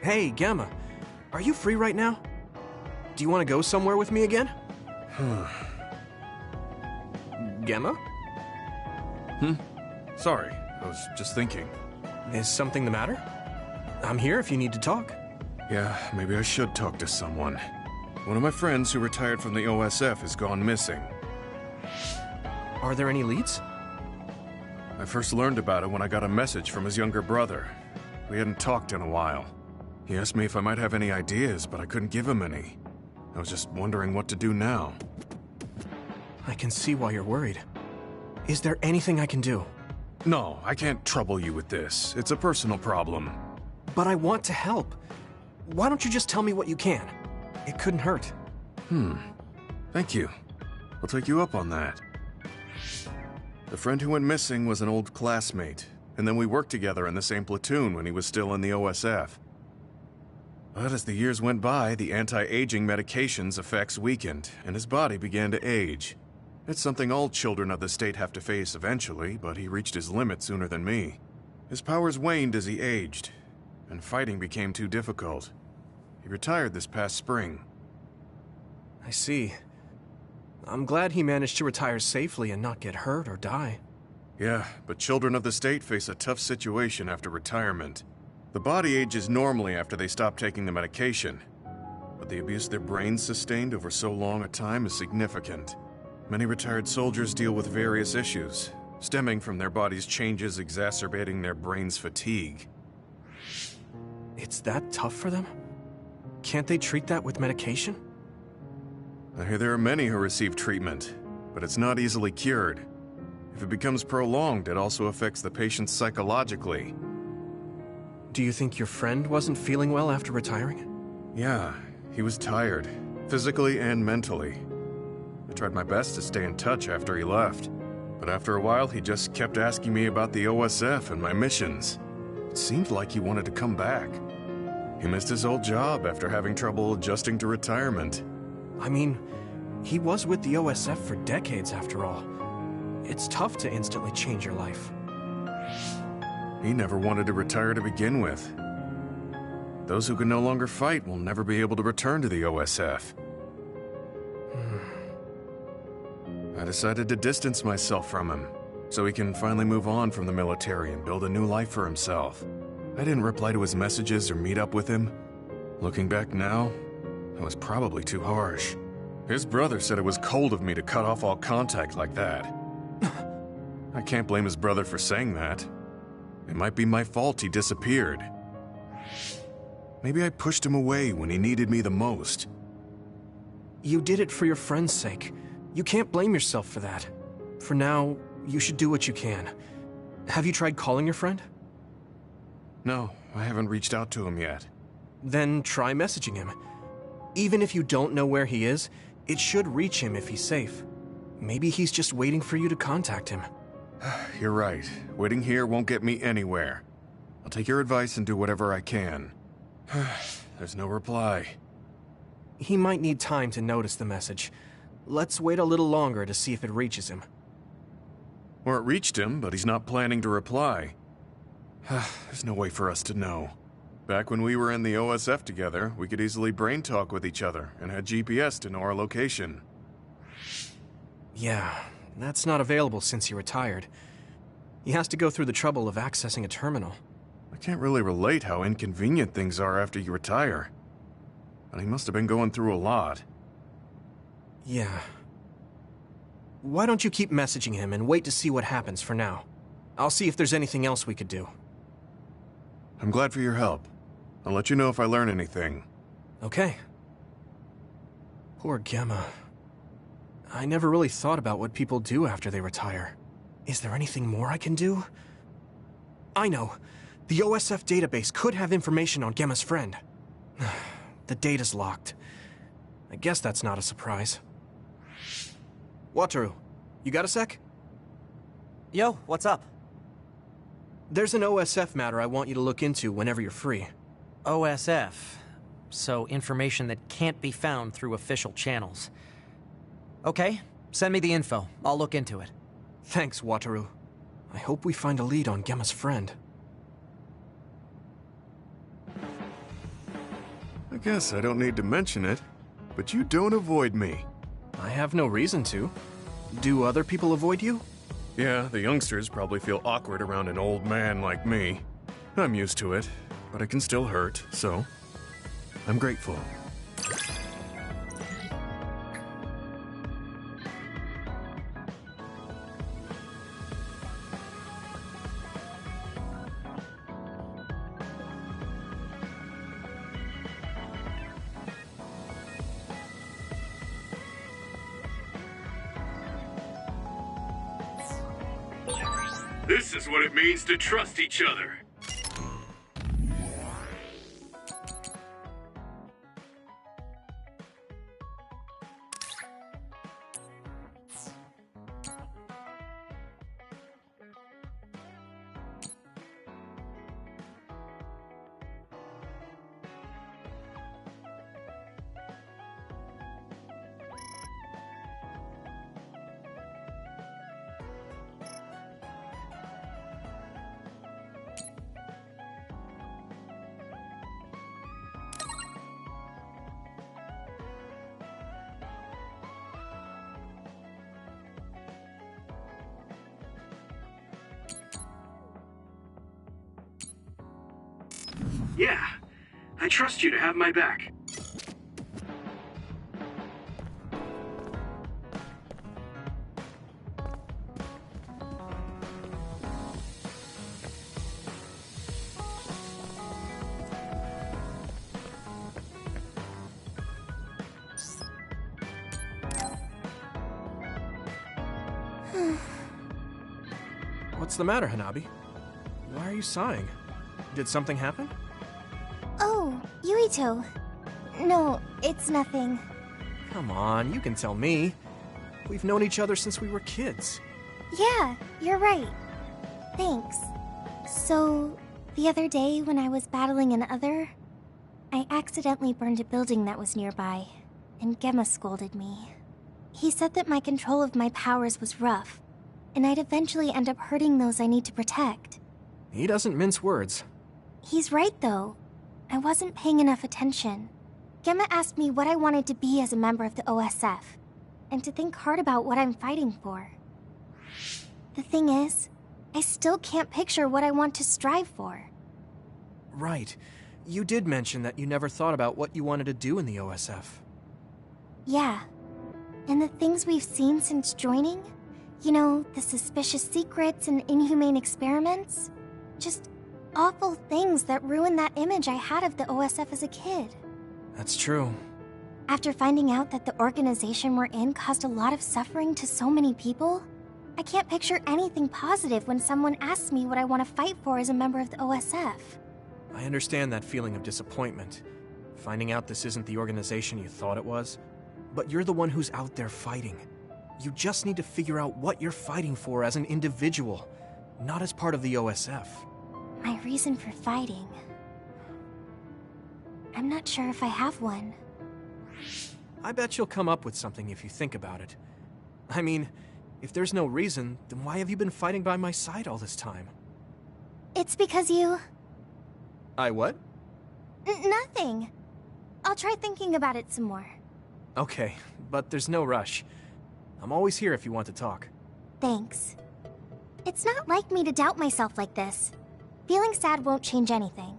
Hey, Gemma. Are you free right now? Do you want to go somewhere with me again? Gemma? Sorry, I was just thinking. Is something the matter? I'm here if you need to talk. Yeah, maybe I should talk to someone. One of my friends who retired from the OSF has gone missing. Are there any leads? I first learned about it when I got a message from his younger brother. We hadn't talked in a while. He asked me if I might have any ideas, but I couldn't give him any. I was just wondering what to do now. I can see why you're worried. Is there anything I can do? No, I can't trouble you with this. It's a personal problem. But I want to help. Why don't you just tell me what you can? It couldn't hurt. Thank you. I'll take you up on that. The friend who went missing was an old classmate, and then we worked together in the same platoon when he was still in the OSF. But as the years went by, the anti-aging medication's effects weakened, and his body began to age. It's something all children of the state have to face eventually, but he reached his limit sooner than me. His powers waned as he aged, and fighting became too difficult. He retired this past spring. I see. I'm glad he managed to retire safely and not get hurt or die. Yeah, but children of the state face a tough situation after retirement. The body ages normally after they stop taking the medication, but the abuse their brains sustained over so long a time is significant. Many retired soldiers deal with various issues, stemming from their body's changes exacerbating their brain's fatigue. It's that tough for them? Can't they treat that with medication? I hear there are many who receive treatment, but it's not easily cured. If it becomes prolonged, it also affects the patient psychologically. Do you think your friend wasn't feeling well after retiring? Yeah, he was tired, physically and mentally. I tried my best to stay in touch after he left, but after a while he just kept asking me about the OSF and my missions. It seemed like he wanted to come back. He missed his old job after having trouble adjusting to retirement. I mean, he was with the OSF for decades after all. It's tough to instantly change your life. He never wanted to retire to begin with. Those who can no longer fight will never be able to return to the OSF. I decided to distance myself from him, so he can finally move on from the military and build a new life for himself. I didn't reply to his messages or meet up with him. Looking back now, I was probably too harsh. His brother said it was cold of me to cut off all contact like that. I can't blame his brother for saying that. It might be my fault he disappeared. Maybe I pushed him away when he needed me the most. You did it for your friend's sake. You can't blame yourself for that. For now, you should do what you can. Have you tried calling your friend? No, I haven't reached out to him yet. Then try messaging him. Even if you don't know where he is, it should reach him if he's safe. Maybe he's just waiting for you to contact him. You're right. Waiting here won't get me anywhere. I'll take your advice and do whatever I can. There's no reply. He might need time to notice the message. Let's wait a little longer to see if it reaches him. Or it reached him, but he's not planning to reply. There's no way for us to know. Back when we were in the OSF together, we could easily brain talk with each other and had GPS to know our location. Yeah, that's not available since he retired. He has to go through the trouble of accessing a terminal. I can't really relate how inconvenient things are after you retire. But he must have been going through a lot. Yeah. Why don't you keep messaging him and wait to see what happens for now? I'll see if there's anything else we could do. I'm glad for your help. I'll let you know if I learn anything. Okay. Poor Gemma. I never really thought about what people do after they retire. Is there anything more I can do? I know. The OSF database could have information on Gemma's friend. The data's locked. I guess that's not a surprise. Wataru, you got a sec? Yo, what's up? There's an OSF matter I want you to look into whenever you're free. OSF. So information that can't be found through official channels. Okay, send me the info. I'll look into it. Thanks, Wataru. I hope we find a lead on Gemma's friend. guess I don't need to mention it, but you don't avoid me. I have no reason to. Do other people avoid you? Yeah, the youngsters probably feel awkward around an old man like me. I'm used to it, but it can still hurt, so I'm grateful. This is what it means to trust each other. Yeah, I trust you to have my back. What's the matter, Hanabi? Why are you sighing? Did something happen? Oh, Yuito. No, it's nothing. Come on, you can tell me. We've known each other since we were kids. Yeah, you're right. Thanks. So, the other day when I was battling an Other, I accidentally burned a building that was nearby, and Gemma scolded me. He said that my control of my powers was rough, and I'd eventually end up hurting those I need to protect. He doesn't mince words. He's right, though. I wasn't paying enough attention. Gemma asked me what I wanted to be as a member of the OSF, and to think hard about what I'm fighting for. The thing is, I still can't picture what I want to strive for. Right. You did mention that you never thought about what you wanted to do in the OSF. Yeah. And the things we've seen since joining? You know, the suspicious secrets and inhumane experiments? Just awful things that ruined that image I had of the OSF as a kid. That's true. After finding out that the organization we're in caused a lot of suffering to so many people, I can't picture anything positive when someone asks me what I want to fight for as a member of the OSF. I understand that feeling of disappointment. Finding out this isn't the organization you thought it was. But you're the one who's out there fighting. You just need to figure out what you're fighting for as an individual, not as part of the OSF. My reason for fighting... I'm not sure if I have one. I bet you'll come up with something if you think about it. I mean, if there's no reason, then why have you been fighting by my side all this time? It's because you... I what? Nothing. I'll try thinking about it some more. Okay, but there's no rush. I'm always here if you want to talk. Thanks. It's not like me to doubt myself like this. Feeling sad won't change anything.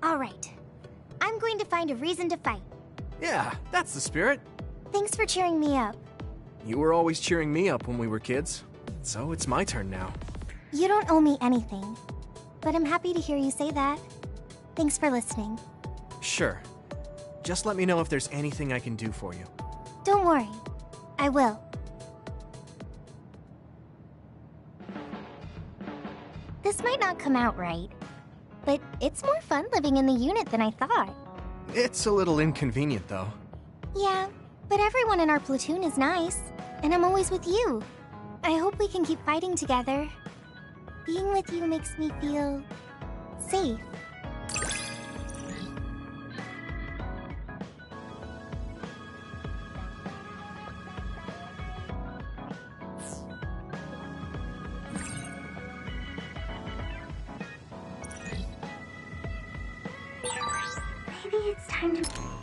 All right. I'm going to find a reason to fight. Yeah, that's the spirit. Thanks for cheering me up. You were always cheering me up when we were kids, so it's my turn now. You don't owe me anything, but I'm happy to hear you say that. Thanks for listening. Sure. Just let me know if there's anything I can do for you. Don't worry. I will. This might not come out right, but it's more fun living in the unit than I thought. It's a little inconvenient, though. Yeah, but everyone in our platoon is nice, and I'm always with you. I hope we can keep fighting together. Being with you makes me feel... safe. Maybe it's time to...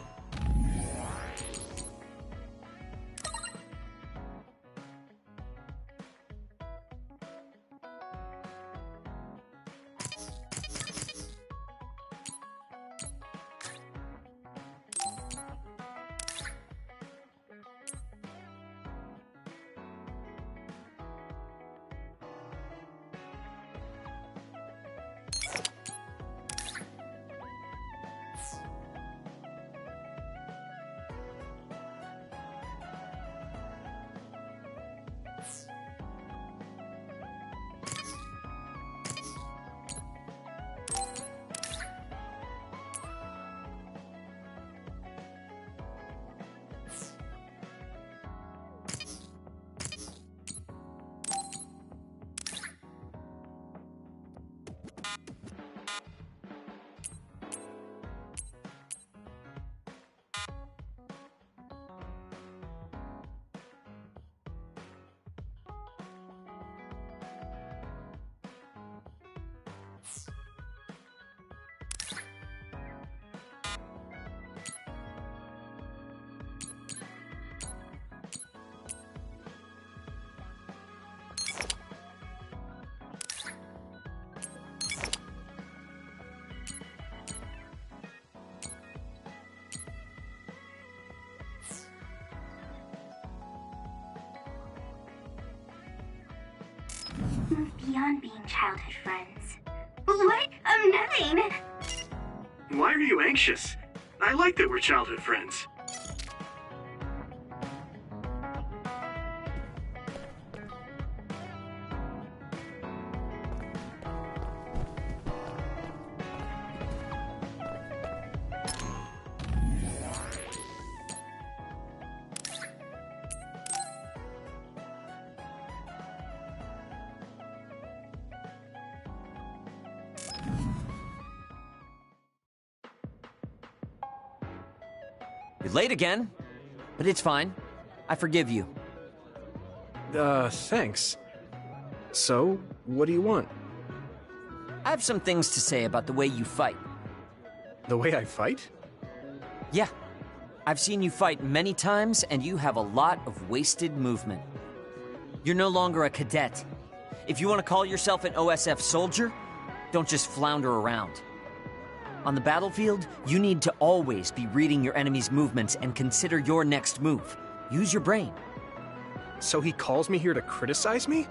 move beyond being childhood friends. What? Nothing. Why are you anxious? I like that we're childhood friends. You're late again, but it's fine. I forgive you. Thanks. So, what do you want? I have some things to say about the way you fight. The way I fight? Yeah. I've seen you fight many times, and you have a lot of wasted movement. You're no longer a cadet. If you want to call yourself an OSF soldier, don't just flounder around. On the battlefield, you need to always be reading your enemy's movements and consider your next move. Use your brain. So he calls me here to criticize me?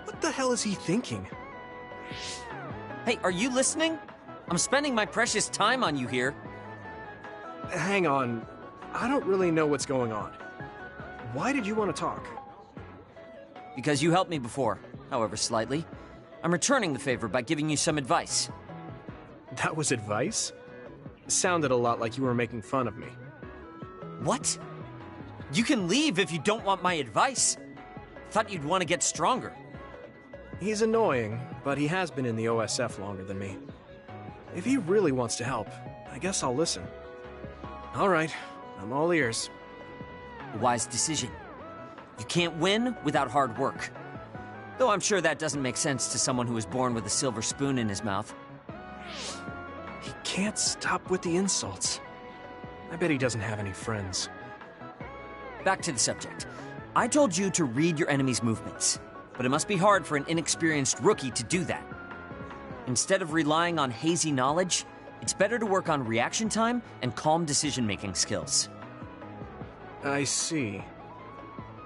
What the hell is he thinking? Hey, are you listening? I'm spending my precious time on you here. Hang on. I don't really know what's going on. Why did you want to talk? Because you helped me before, however slightly. I'm returning the favor by giving you some advice. That was advice? Sounded a lot like you were making fun of me. What? You can leave if you don't want my advice. Thought you'd want to get stronger. He's annoying, but he has been in the OSF longer than me. If he really wants to help, I guess I'll listen. All right, I'm all ears. A wise decision. You can't win without hard work. Though I'm sure that doesn't make sense to someone who was born with a silver spoon in his mouth. He can't stop with the insults. I bet he doesn't have any friends. Back to the subject. I told you to read your enemy's movements, but it must be hard for an inexperienced rookie to do that. Instead of relying on hazy knowledge, it's better to work on reaction time and calm decision-making skills. I see.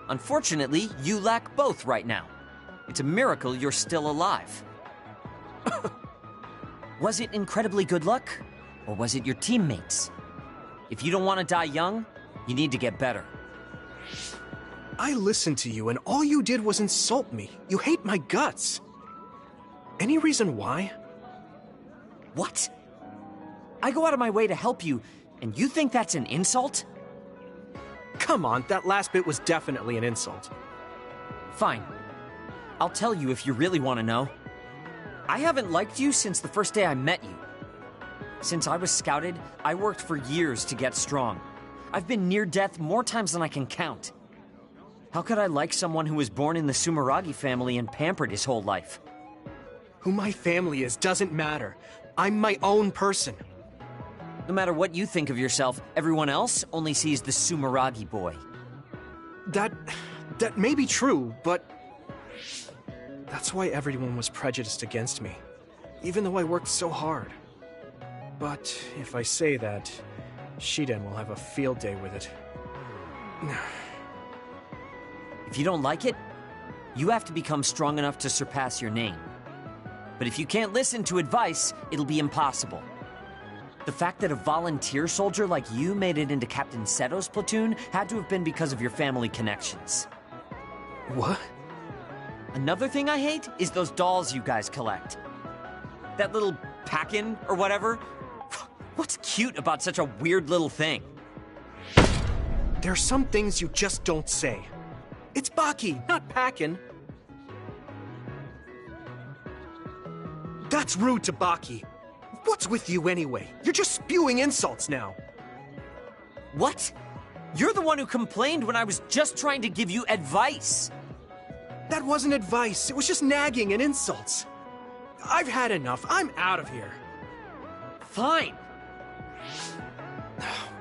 Unfortunately, you lack both right now. It's a miracle you're still alive. Was it incredibly good luck? Or was it your teammates? If you don't want to die young, you need to get better. I listened to you and all you did was insult me. You hate my guts. Any reason why? What? I go out of my way to help you, and you think that's an insult? Come on, that last bit was definitely an insult. Fine. I'll tell you if you really want to know. I haven't liked you since the first day I met you. Since I was scouted, I worked for years to get strong. I've been near death more times than I can count. How could I like someone who was born in the Sumeragi family and pampered his whole life? Who my family is doesn't matter. I'm my own person. No matter what you think of yourself, everyone else only sees the Sumeragi boy. That may be true, but that's why everyone was prejudiced against me, even though I worked so hard. But if I say that, Shiden will have a field day with it. If you don't like it, you have to become strong enough to surpass your name. But if you can't listen to advice, it'll be impossible. The fact that a volunteer soldier like you made it into Captain Seto's platoon had to have been because of your family connections. What? Another thing I hate is those dolls you guys collect. That little pack-in or whatever. What's cute about such a weird little thing? There are some things you just don't say. It's Baki, not Packin. That's rude to Baki. What's with you anyway? You're just spewing insults now. What? You're the one who complained when I was just trying to give you advice. That wasn't advice. It was just nagging and insults. I've had enough. I'm out of here. Fine.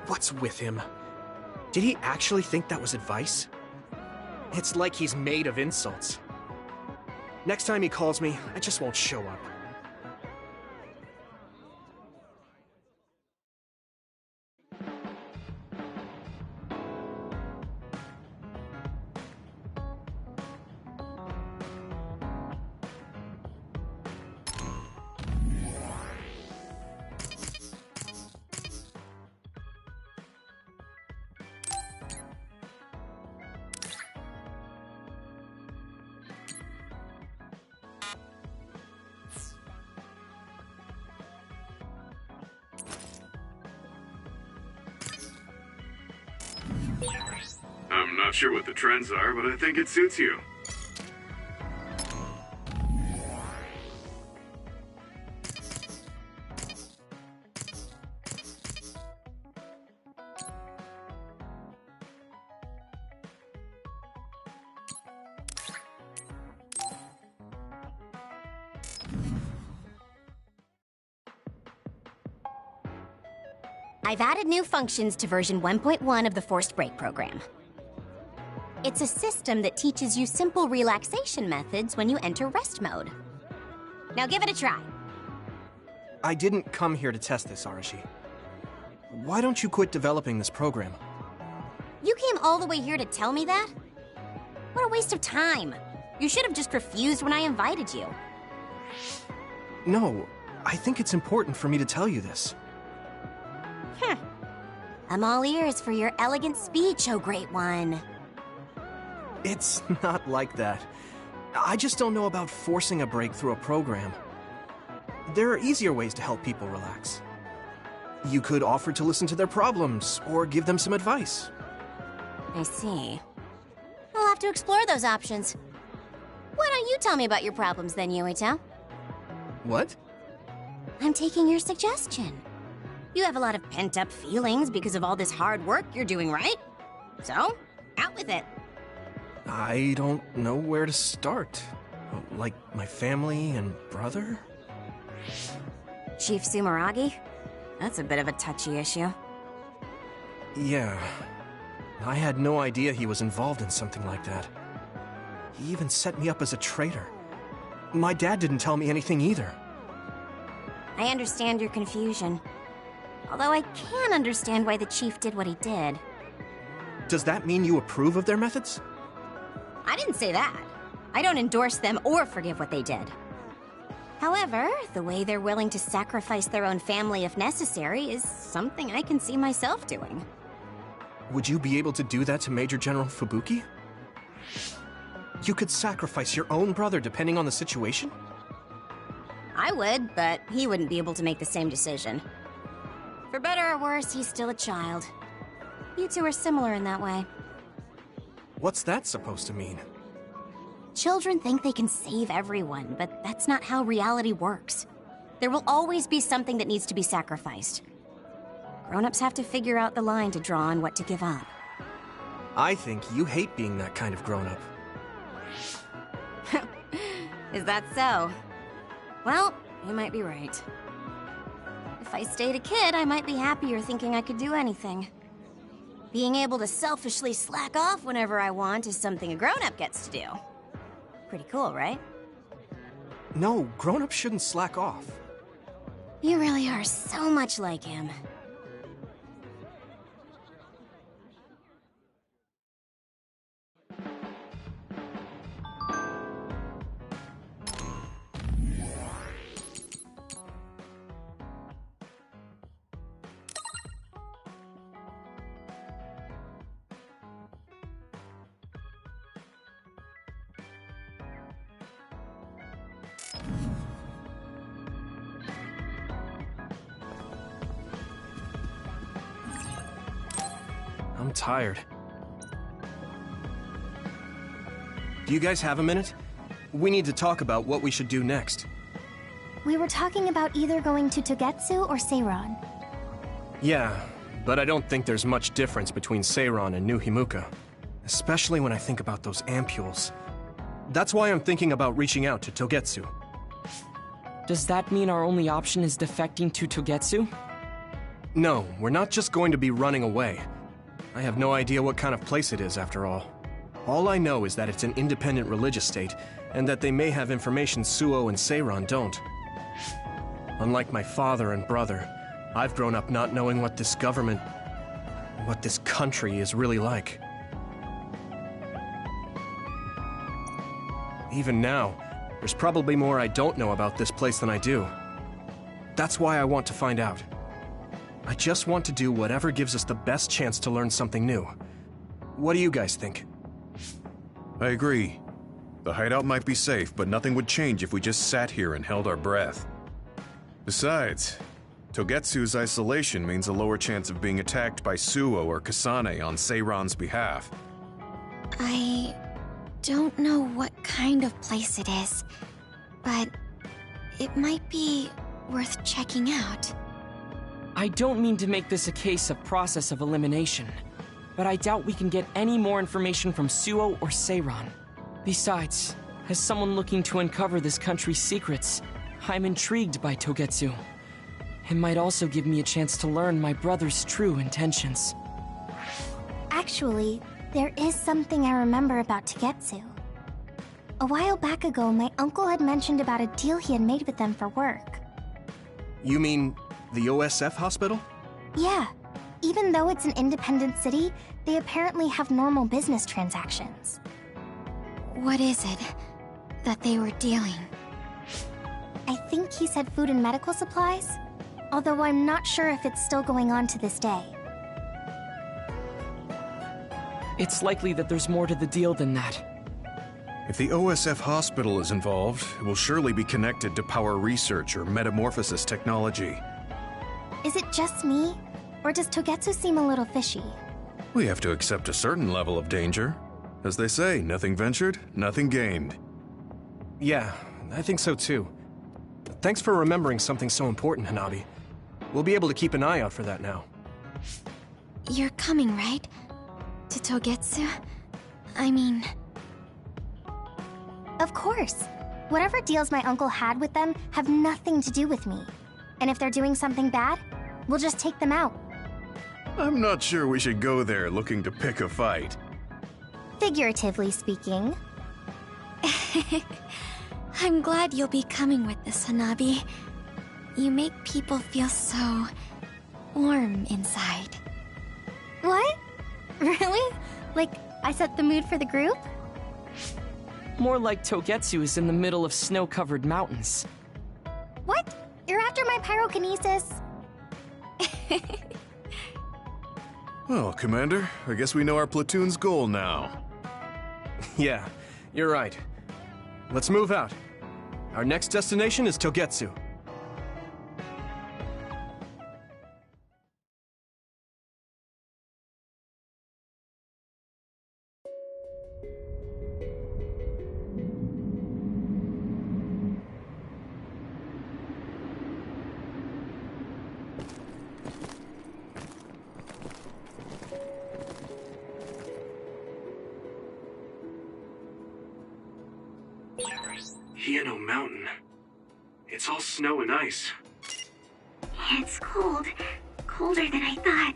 What's with him? Did he actually think that was advice? It's like he's made of insults. Next time he calls me, I just won't show up. sure what the trends are, but I think it suits you. I've added new functions to version 1.1 of the Forced Break program. It's a system that teaches you simple relaxation methods when you enter rest mode. Now give it a try. I didn't come here to test this, Arashi. Why don't you quit developing this program? You came all the way here to tell me that? What a waste of time. You should have just refused when I invited you. No, I think it's important for me to tell you this. I'm all ears for your elegant speech, oh great one. It's not like that. I just don't know about forcing a break through a program. There are easier ways to help people relax. You could offer to listen to their problems, or give them some advice. I see. I'll have to explore those options. Why don't you tell me about your problems then, Yuito? What? I'm taking your suggestion. You have a lot of pent-up feelings because of all this hard work you're doing, right? So, out with it. I don't know where to start. Like my family and brother? Chief Sumeragi? That's a bit of a touchy issue. Yeah. I had no idea he was involved in something like that. He even set me up as a traitor. My dad didn't tell me anything either. I understand your confusion. Although I can understand why the chief did what he did. Does that mean you approve of their methods? I didn't say that. I don't endorse them or forgive what they did. However, the way they're willing to sacrifice their own family if necessary is something I can see myself doing. Would you be able to do that to Major General Fubuki? You could sacrifice your own brother depending on the situation? I would, but he wouldn't be able to make the same decision. For better or worse, he's still a child. You two are similar in that way. What's that supposed to mean? Children think they can save everyone, but that's not how reality works. There will always be something that needs to be sacrificed. Grown-ups have to figure out the line to draw on what to give up. I think you hate being that kind of grown-up. Is that so? Well, you might be right. If I stayed a kid, I might be happier thinking I could do anything. Being able to selfishly slack off whenever I want is something a grown-up gets to do. Pretty cool, right? No, grown-ups shouldn't slack off. You really are so much like him. I'm tired. Do you guys have a minute? We need to talk about what we should do next. We were talking about either going to Togetsu or Seiron. Yeah, but I don't think there's much difference between Seiron and New Himuka. Especially when I think about those ampules. That's why I'm thinking about reaching out to Togetsu. Does that mean our only option is defecting to Togetsu? No, we're not just going to be running away. I have no idea what kind of place it is, after all. All I know is that it's an independent religious state, and that they may have information Suo and Seiron don't. Unlike my father and brother, I've grown up not knowing what this government, what this country is really like. Even now, there's probably more I don't know about this place than I do. That's why I want to find out. I just want to do whatever gives us the best chance to learn something new. What do you guys think? I agree. The hideout might be safe, but nothing would change if we just sat here and held our breath. Besides, Togetsu's isolation means a lower chance of being attacked by Suo or Kasane on Seiron's behalf. I don't know what kind of place it is, but it might be worth checking out. I don't mean to make this a case of process of elimination, but I doubt we can get any more information from Suo or Seiran. Besides, as someone looking to uncover this country's secrets, I'm intrigued by Togetsu. It might also give me a chance to learn my brother's true intentions. Actually, there is something I remember about Togetsu. A while back ago, my uncle had mentioned about a deal he had made with them for work. You mean the OSF hospital? Yeah. Even though it's an independent city, they apparently have normal business transactions. What is it that they were dealing? I think he said food and medical supplies, although I'm not sure if it's still going on to this day. It's likely that there's more to the deal than that. If the OSF hospital is involved, it will surely be connected to power research or metamorphosis technology. Is it just me? Or does Togetsu seem a little fishy? We have to accept a certain level of danger. As they say, nothing ventured, nothing gained. Yeah, I think so too. Thanks for remembering something so important, Hanabi. We'll be able to keep an eye out for that now. You're coming, right? To Togetsu? I mean... Of course. Whatever deals my uncle had with them have nothing to do with me. And if they're doing something bad, we'll just take them out. I'm not sure we should go there looking to pick a fight. Figuratively speaking. I'm glad you'll be coming with us, Hanabi. You make people feel so... warm inside. What? Really? Like, I set the mood for the group? More like Togetsu is in the middle of snow-covered mountains. What? You're after my pyrokinesis? Well, Commander, I guess we know our platoon's goal now. Yeah, you're right. Let's move out. Our next destination is Togetsu. Hieno Mountain. It's all snow and ice. It's cold. Colder than I thought.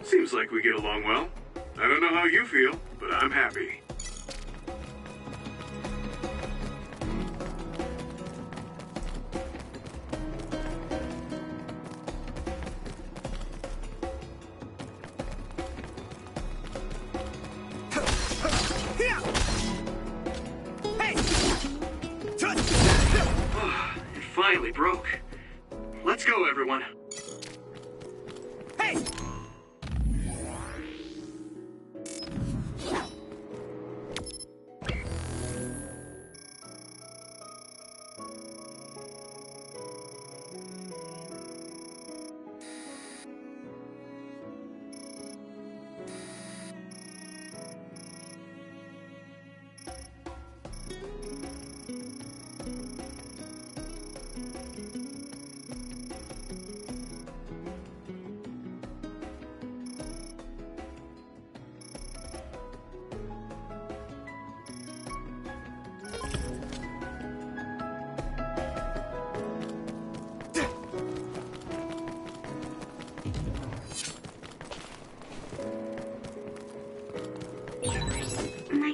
Seems like we get along well. I don't know how you feel, but I'm happy. It finally broke. Let's go, everyone. Hey!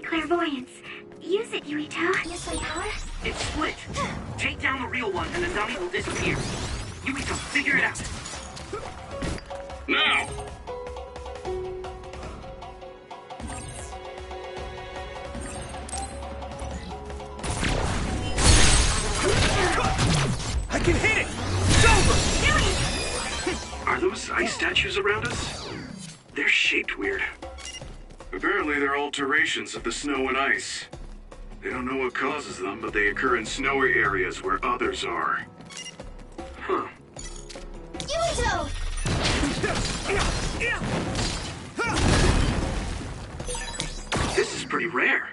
Clairvoyance. Use it, Yuito. Use my power? It's split. Take down the real one and the dummy will disappear. Yuito, figure it out. Now! those ice statues around us? They're shaped weird. Apparently they're alterations of the snow and ice. They don't know what causes them, but they occur in snowy areas where others are. Huh. Yuito! This is pretty rare.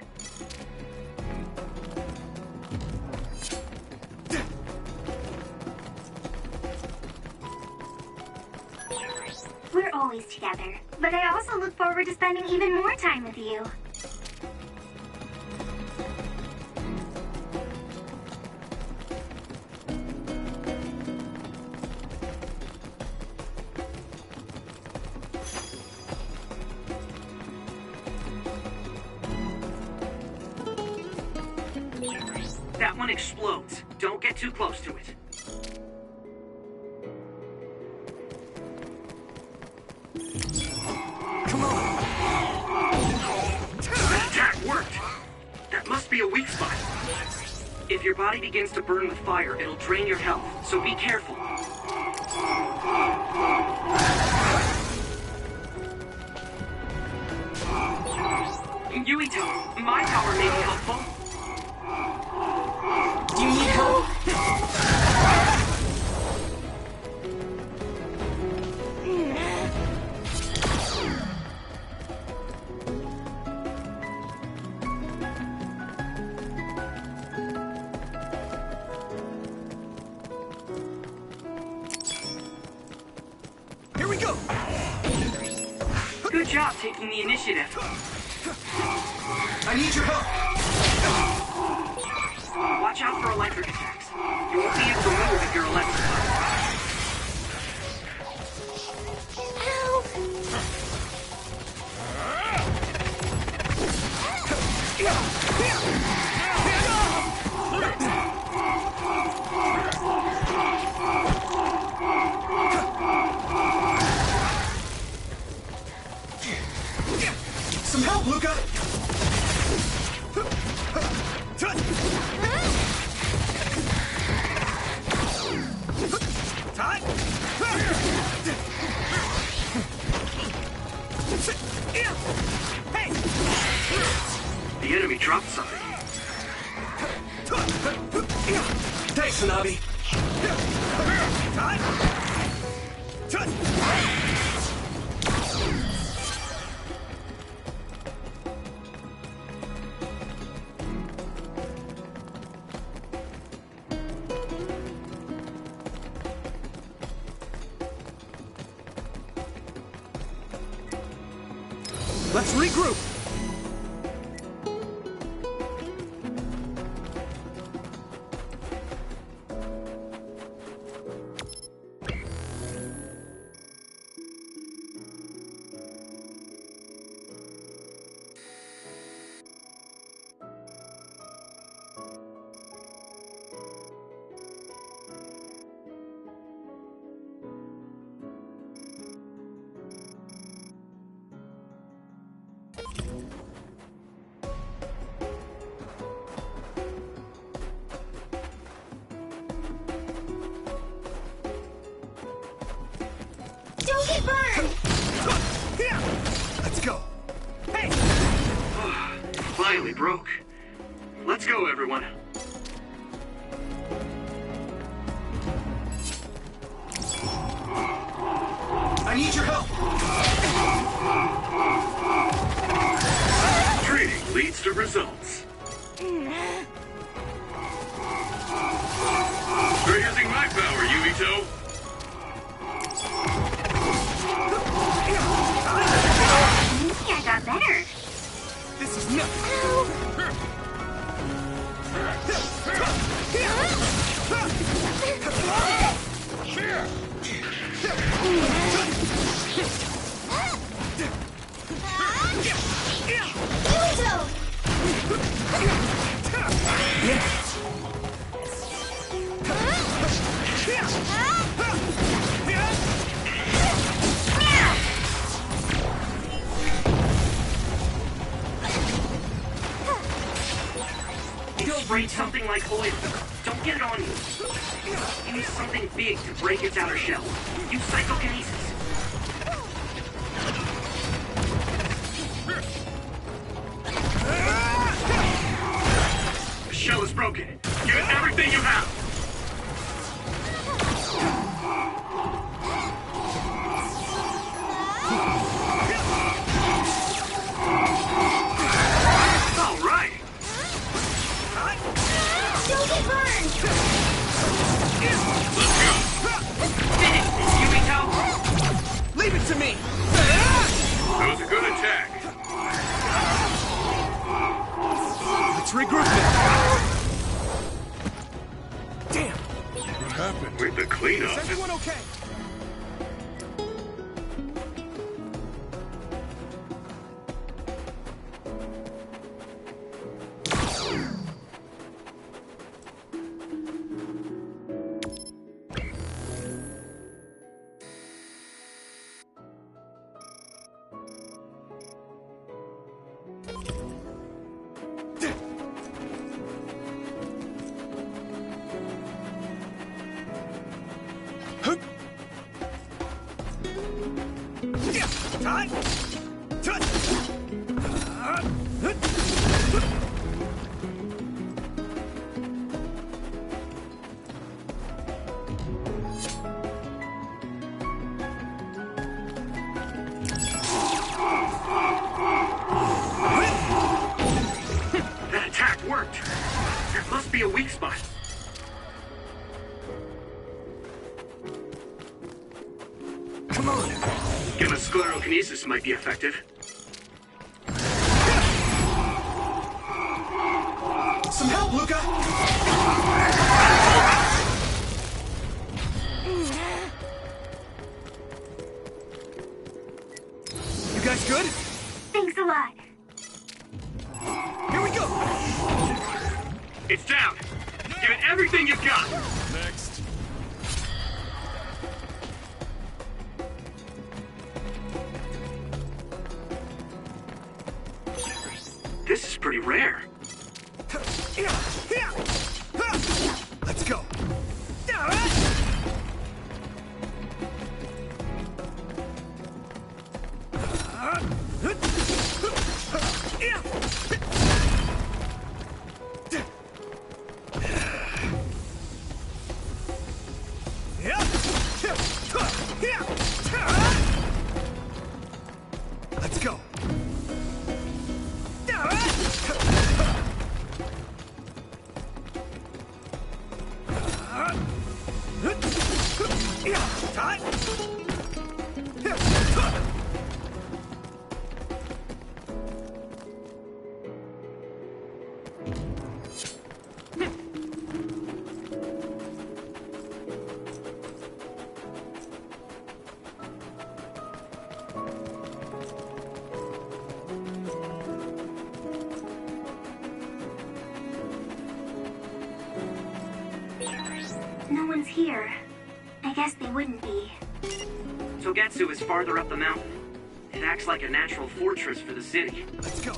We're always together, but I also look forward to spending even more time with you. That one explodes. Don't get too close to it. Come on! That attack worked! That must be a weak spot. If your body begins to burn with fire, it'll drain your health, so be careful. Yuito, my power may be helpful. Do you need help? Here we go! Good job taking the initiative. I need your help! Watch out for electric attacks. You won't be able to move if you're electrified. Some help, Luca! The enemy dropped something. Thanks, Hanabi. Let's regroup. Don't get burned! Let's go. Hey! Finally broke. Let's go, everyone. I need your help. Training leads to results. They're using my power, Yuito. Maybe I got better. This is nuts. Sprayed something like oil. Don't get it on you. Use something big to break its outer shell. Use psychokinesis. is broken. Give it everything you have. All right. Don't get burned! Let's go. Yuito. Leave it to me! That was a good attack. Let's regroup now. Damn! What happened? With the cleanup. Is everyone okay? That attack worked. That must be a weak spot. Come on! Gemma's sclerokinesis might be effective. Some help, Luca! You guys good? Thanks a lot. Here we go! It's down. Give it everything you've got. Next. This is pretty rare. Let's go! Let's go! No one's here. I guess they wouldn't be. Togetsu is farther up the mountain. It acts like a natural fortress for the city. Let's go!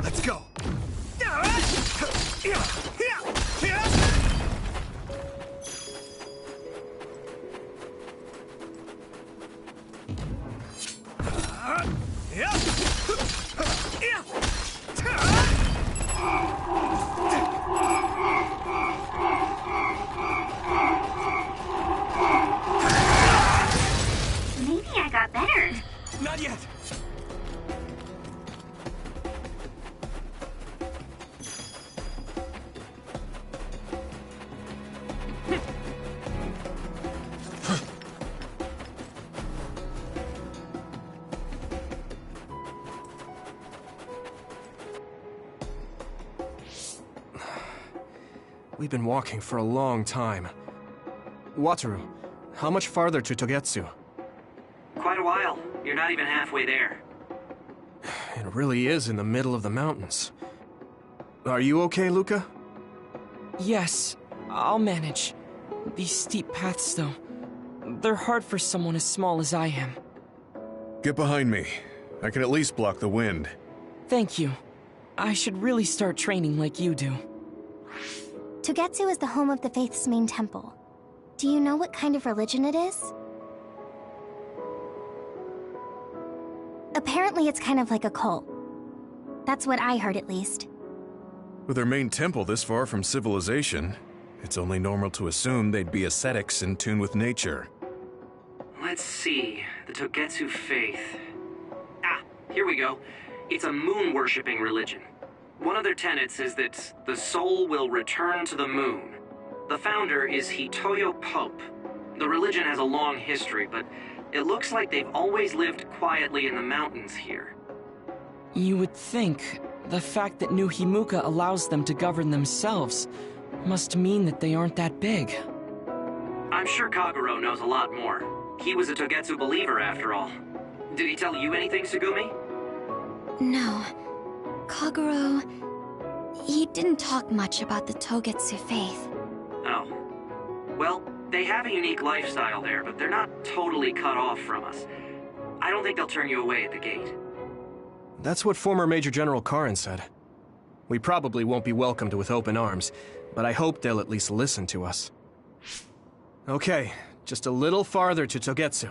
Let's go! Maybe I got better. Not yet! We've been walking for a long time. Wataru, how much farther to Togetsu? Quite a while. You're not even halfway there. It really is in the middle of the mountains. Are you okay, Luca? Yes, I'll manage. These steep paths, though, they're hard for someone as small as I am. Get behind me. I can at least block the wind. Thank you. I should really start training like you do. Togetsu is the home of the Faith's main temple. Do you know what kind of religion it is? Apparently it's kind of like a cult. That's what I heard, at least. With their main temple this far from civilization, it's only normal to assume they'd be ascetics in tune with nature. Let's see. The Togetsu faith. Ah, here we go. It's a moon-worshipping religion. One of their tenets is that the soul will return to the moon. The founder is Hitoyo Pope. The religion has a long history, but it looks like they've always lived quietly in the mountains here. You would think the fact that New Himuka allows them to govern themselves must mean that they aren't that big. I'm sure Kaguro knows a lot more. He was a Togetsu believer, after all. Did he tell you anything, Tsugumi? No. Kaguro... he didn't talk much about the Togetsu faith. Oh. Well, they have a unique lifestyle there, but they're not totally cut off from us. I don't think they'll turn you away at the gate. That's what former Major General Karin said. We probably won't be welcomed with open arms, but I hope they'll at least listen to us. Okay, just a little farther to Togetsu.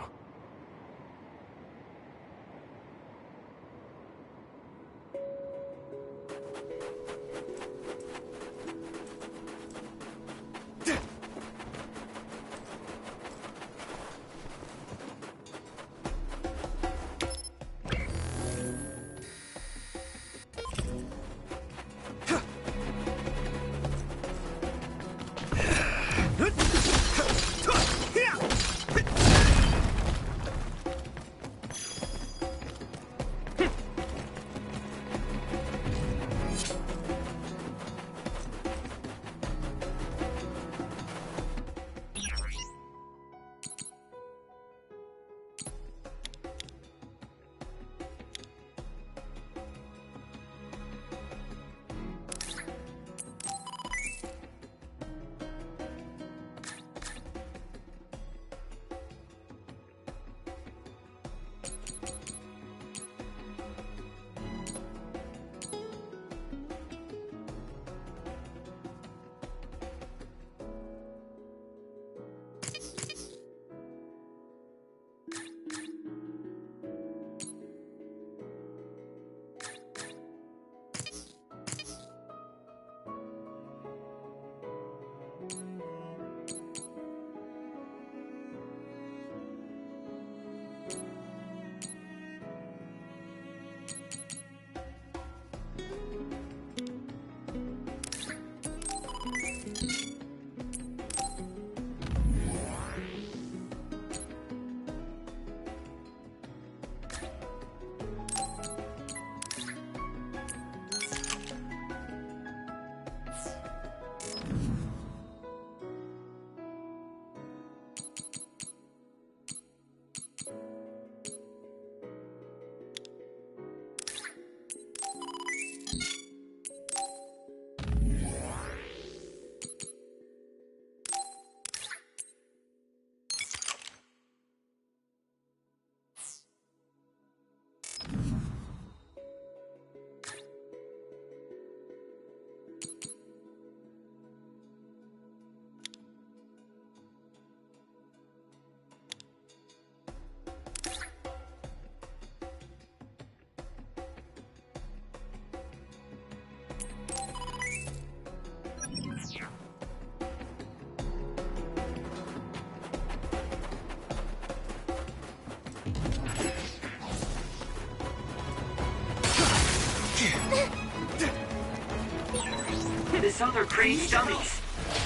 This other creates dummies.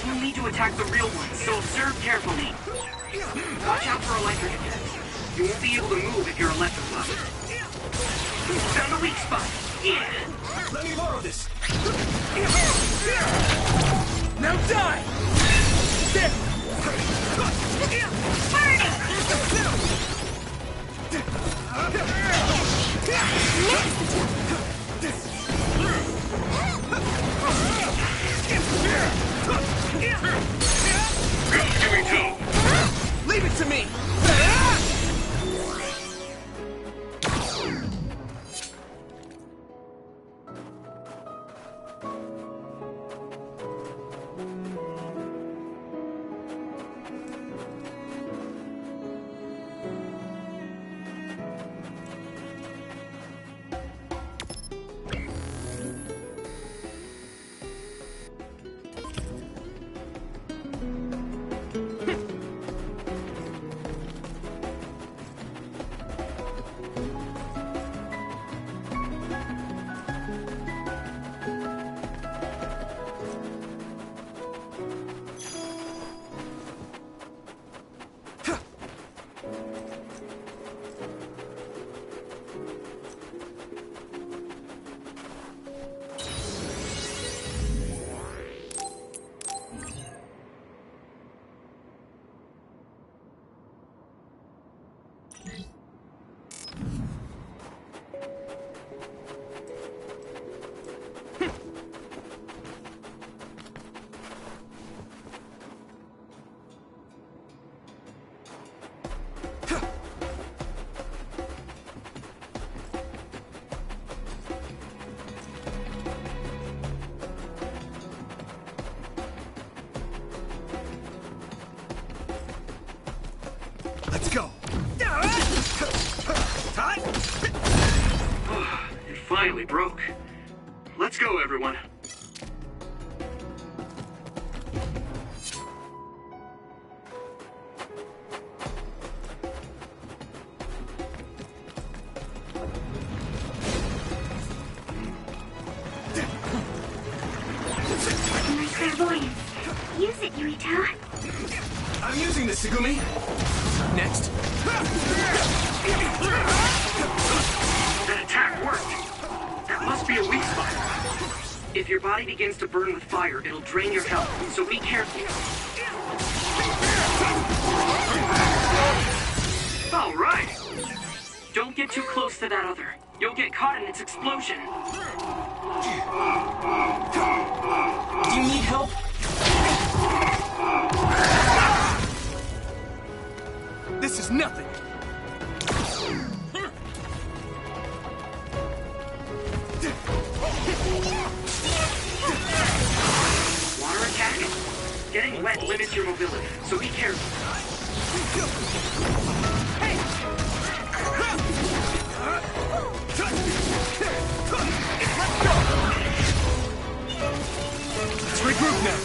We'll need to attack the real ones, so observe carefully. Watch out for electric attacks. You won't be able to move if you're electrified. Found a weak spot. Yeah. Let me borrow this. Now die! There! Go, Yuito! Leave it to me! Let's go. It finally broke. Let's go, everyone. My clairvoyance. Use it, Yuito. I'm using this, Segumi. Next. That attack worked. That must be a weak spot. If your body begins to burn with fire, it'll drain your health, so be careful. All right. Don't get too close to that other. You'll get caught in its explosion. Do you need help? This is nothing. Water attack? Getting wet limits your mobility, so be careful. Let's regroup now.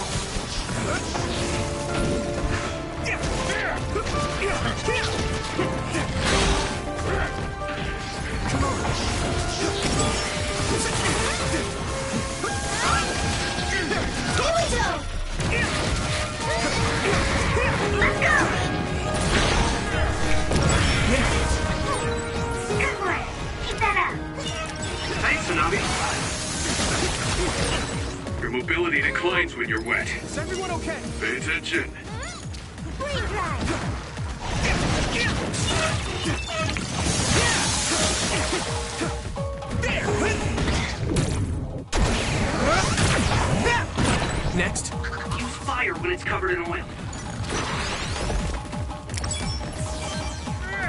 Your mobility declines when you're wet. Is everyone okay? Pay attention. Next. Use fire when it's covered in oil.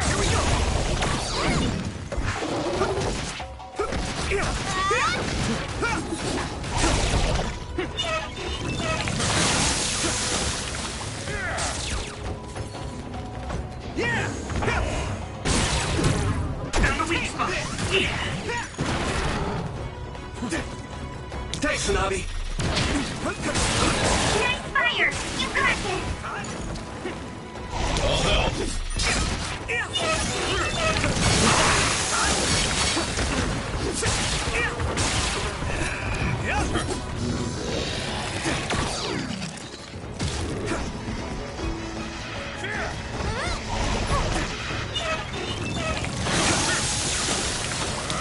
Here we go. Yeah. Found the weak spot. Yeah. Thanks, Hanabi. Nice fire! You got this! I'll help.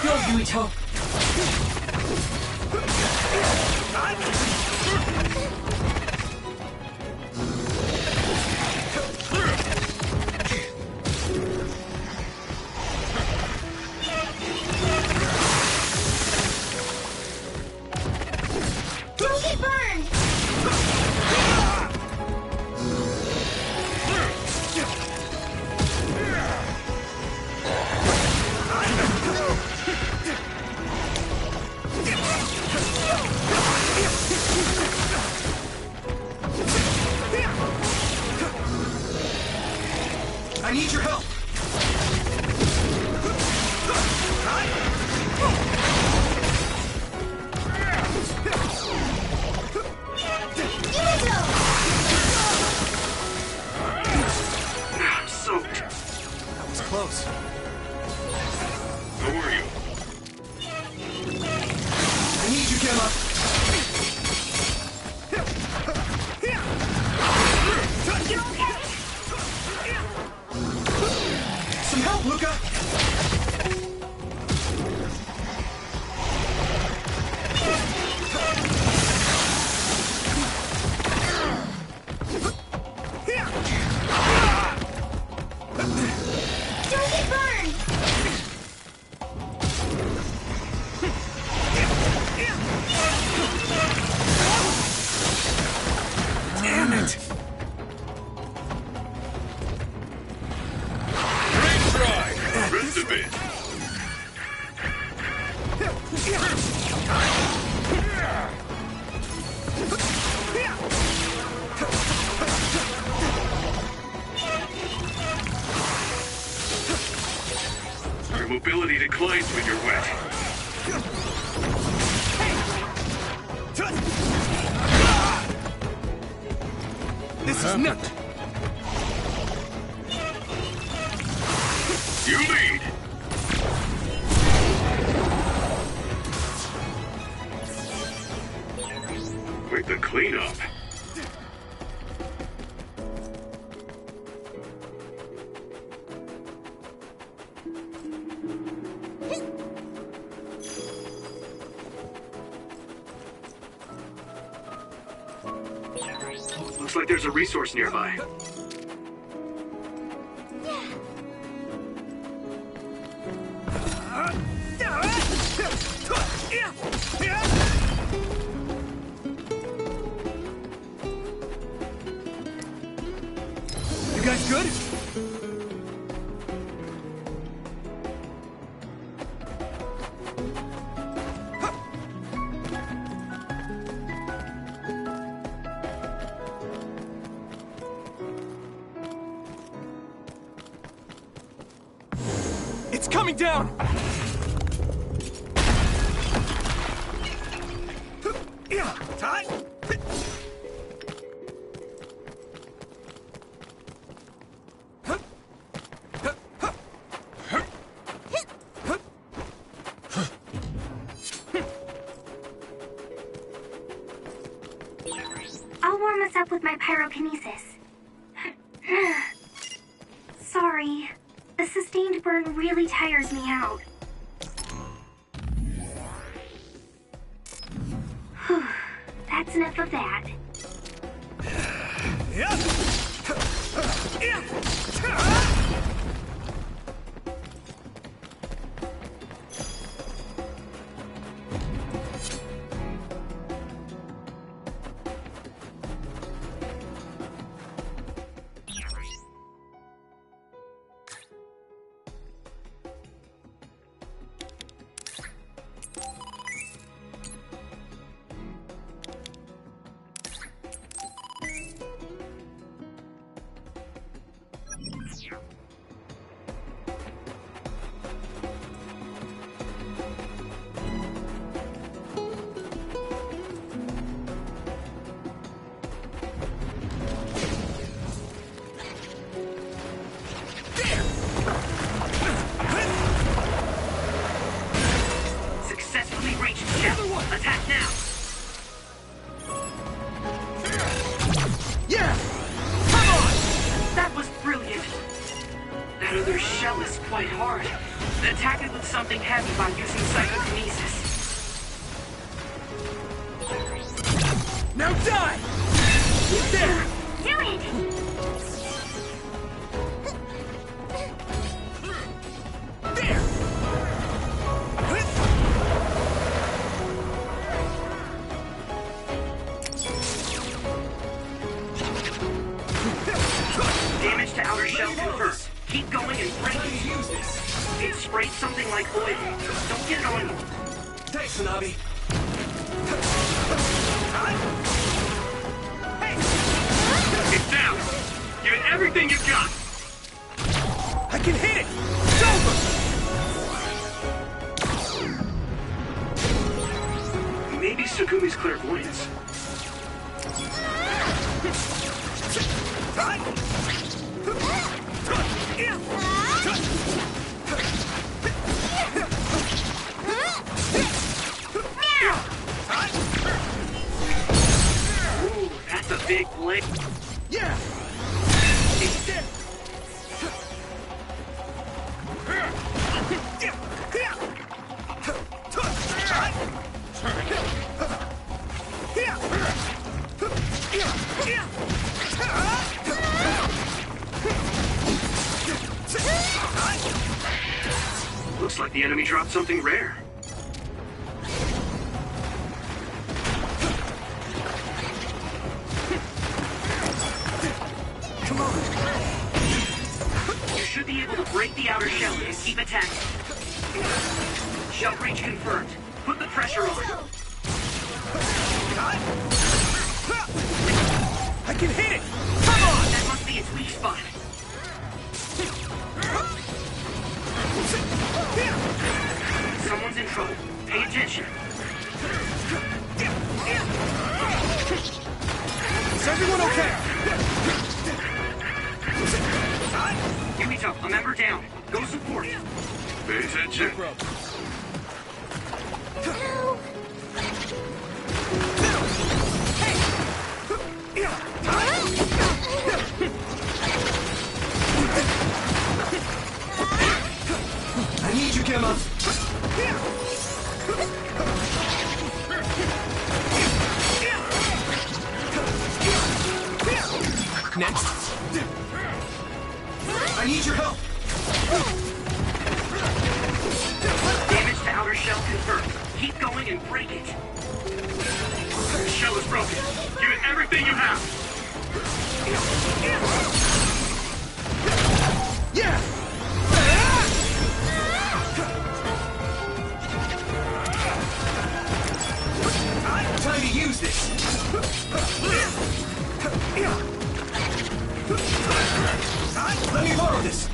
Go, Yuito! Don't get burned! I need your help! I'm soaked. That was close. How are you? I need you, Gemma! You okay? Some help, Luca! Don't get burned! Damn it! Great try! Rest a bit. Your mobility declines when you're wet. This is not. You lead! Quite the cleanup. Looks like there's a resource nearby. You guys good? It's coming down! I'll warm us up with my pyrokinesis. Sorry. The sustained burn really tires me out. Whew. That's enough of that. Successfully reached ship. Attack now. Yeah! Come on! That was brilliant. That other shell is quite hard. Attack it with something heavy by using psychokinesis. Now die! There! Do it! There! Damage to outer shell confirmed. Keep going and break it. It sprayed something like oil. Don't get it on you. Thanks, Hanabi. It's down. Give it everything you've got. can hit it! It's over! Maybe Sukumi's clairvoyance. Ooh, that's a big blade. Yeah! He's dead! Looks like the enemy dropped something rare. Come on! You should be able to break the outer shell and keep attacking. Shell breach confirmed. Put the pressure on. I can hit it! Come on! That must be its weak spot. Someone's in trouble. Pay attention. Is everyone okay? Yuito, a member down. Go support. Pay attention. I need you, Gemma. Next. I need your help. Damage to outer shell confirmed. Keep going and break it. The shell is broken. Give it everything you have. Yeah! Time to use this. Let me borrow this.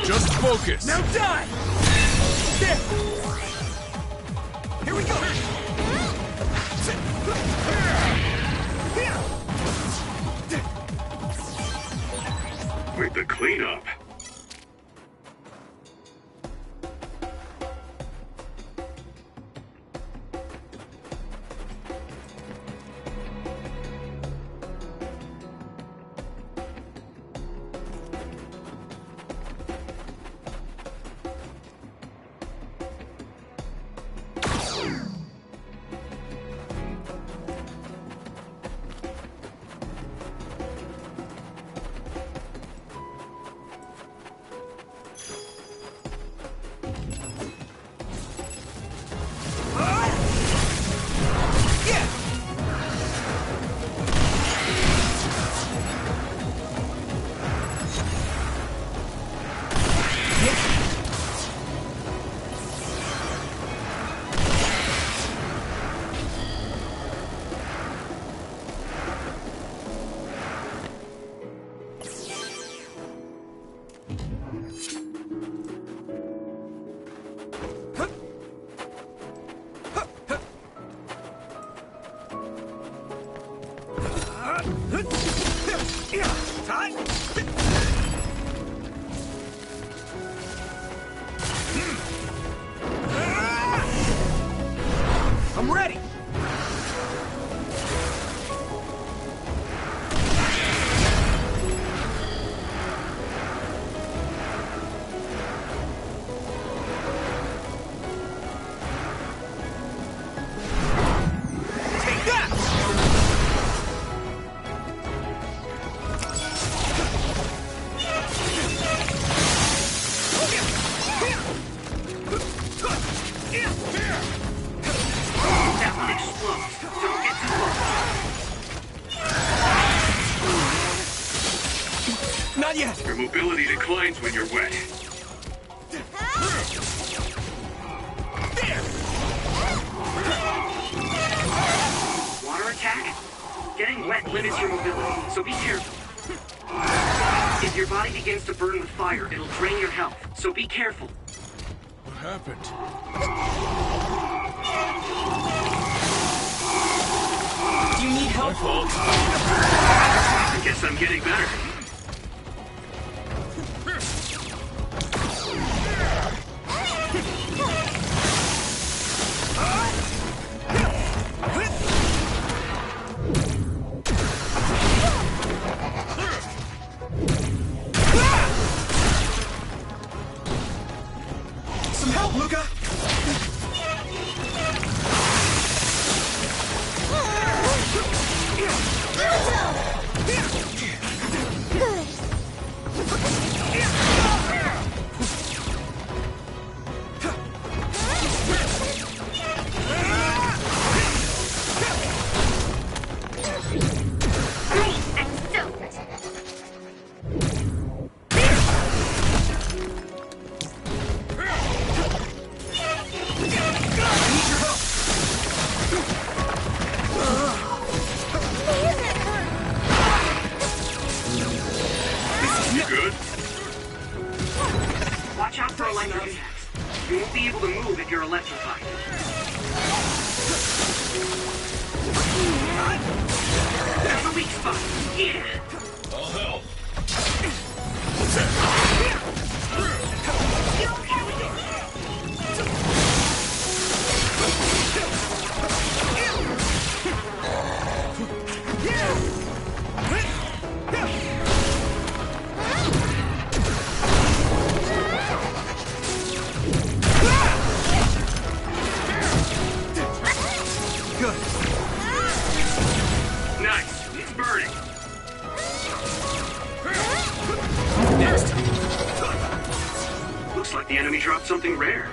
Just focus. Now die! There! Here we go! With the cleanup. I'm ready! Take that! That one explodes. Don't get too close. Not yet! Your mobility declines when you're wet. There! Water attack? Getting wet limits your mobility, so be careful. If your body begins to burn with fire, it'll drain your health, so be careful. What happened? Do you need help? My fault. I guess I'm getting better. Some help, Luca! Watch out for electric attacks. You won't be able to move if you're electrified. There's a weak spot. Yeah. I'll help. Nice. It's burning. Next. Looks like the enemy dropped something rare.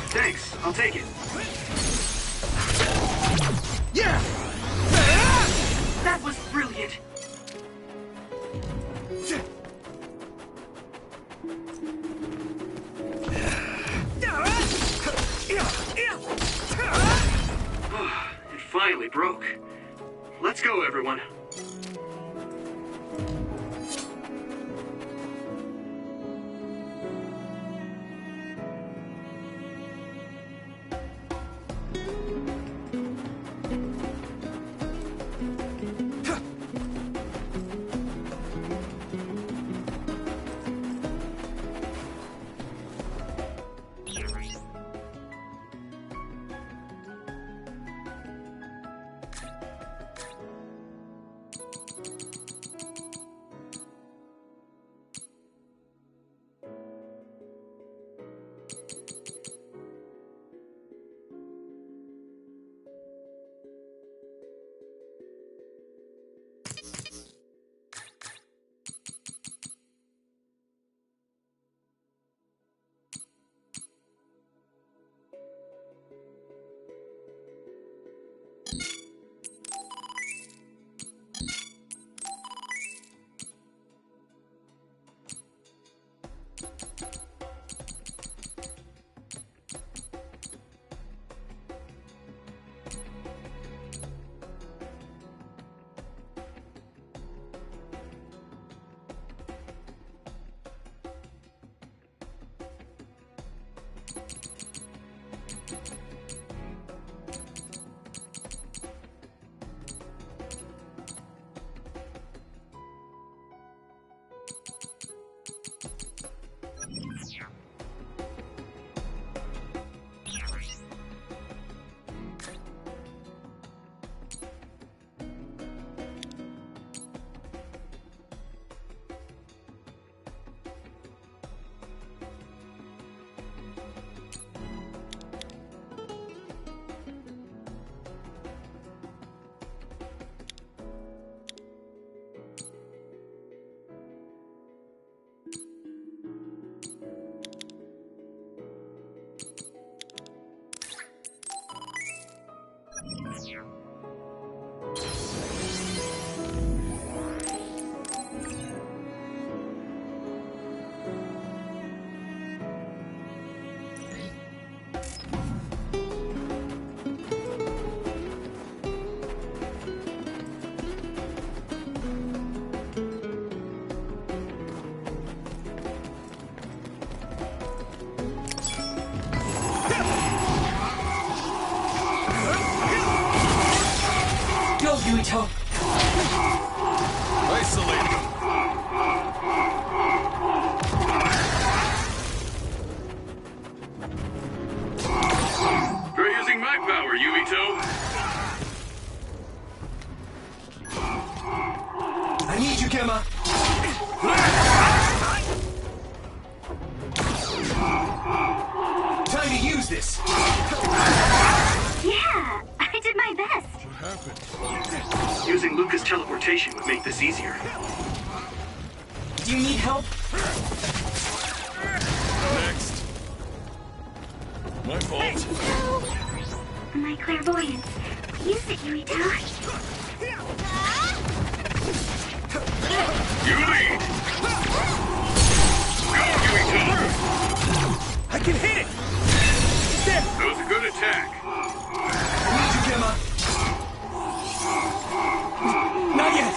Thanks, I'll take it. Yeah! That was brilliant. It finally broke. Let's go, everyone. Yuito! Isolate them! Try using my power, Yuito. I need you, Gemma! Time to use this! Yeah, I did my best. What happened? Using Luca's teleportation would make this easier. Do you need help? Next. My fault. My clairvoyance. Use it, Yuito. You lead! Go, Yuito! I can hit it! That was a good attack. I need you, Gemma! Not yet!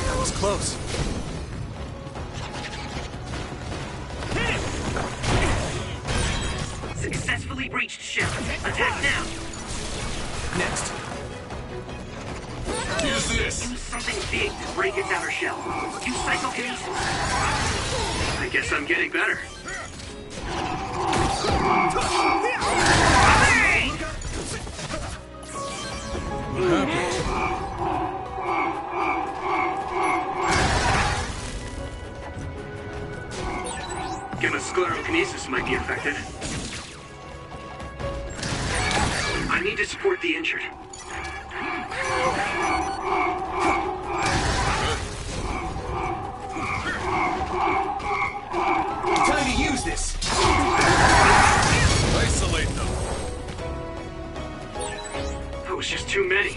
That was close. Successfully breached ship. Attack now. Next. Use this! Use something big to break its outer shell. Use psychokinesis. I guess I'm getting better. What happened? Gamma's sclerokinesis might be affected. I need to support the injured. Time to use this! Isolate them! That was just too many.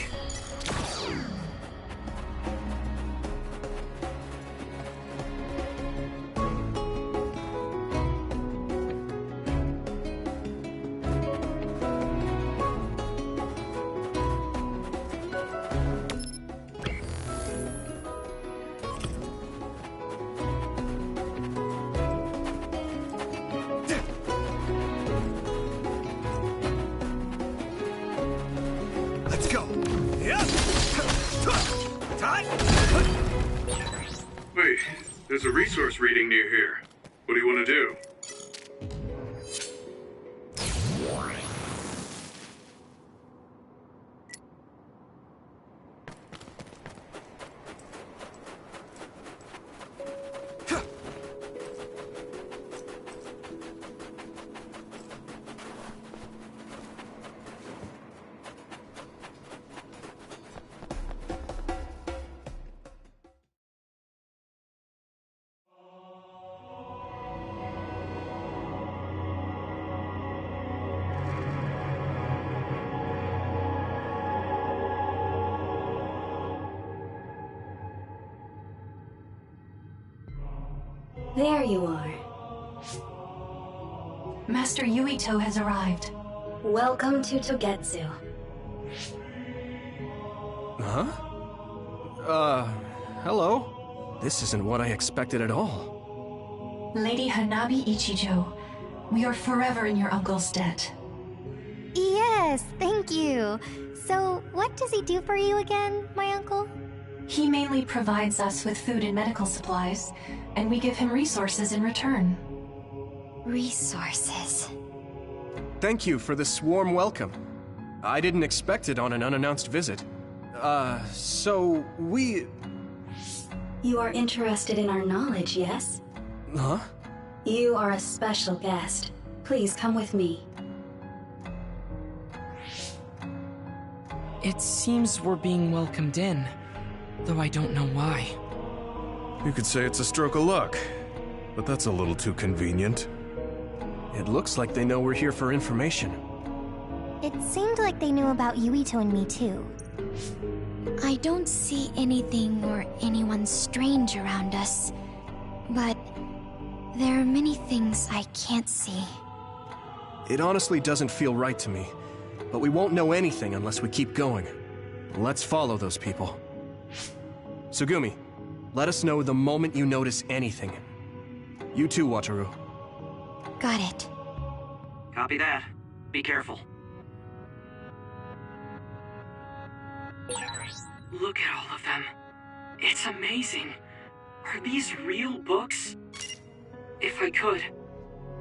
Let's go! Wait, there's a resource reading near here. What do you want to do? There you are. Master Yuito has arrived. Welcome to Togetsu. Huh? Hello? This isn't what I expected at all. Lady Hanabi Ichijo, we are forever in your uncle's debt. Yes, thank you. So, what does he do for you again, my uncle? He mainly provides us with food and medical supplies, and we give him resources in return. Resources. Thank you for this warm welcome. I didn't expect it on an unannounced visit. So we... You are interested in our knowledge, yes? Huh? You are a special guest. Please come with me. It seems we're being welcomed in, though I don't know why. You could say it's a stroke of luck, but that's a little too convenient. It looks like they know we're here for information. It seemed like they knew about Yuito and me too. I don't see anything or anyone strange around us, but there are many things I can't see. It honestly doesn't feel right to me, but we won't know anything unless we keep going. Let's follow those people. Tsugumi, let us know the moment you notice anything. You too, Wataru. Got it. Copy that. Be careful. Look at all of them. It's amazing. Are these real books? If I could,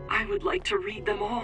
I would like to read them all.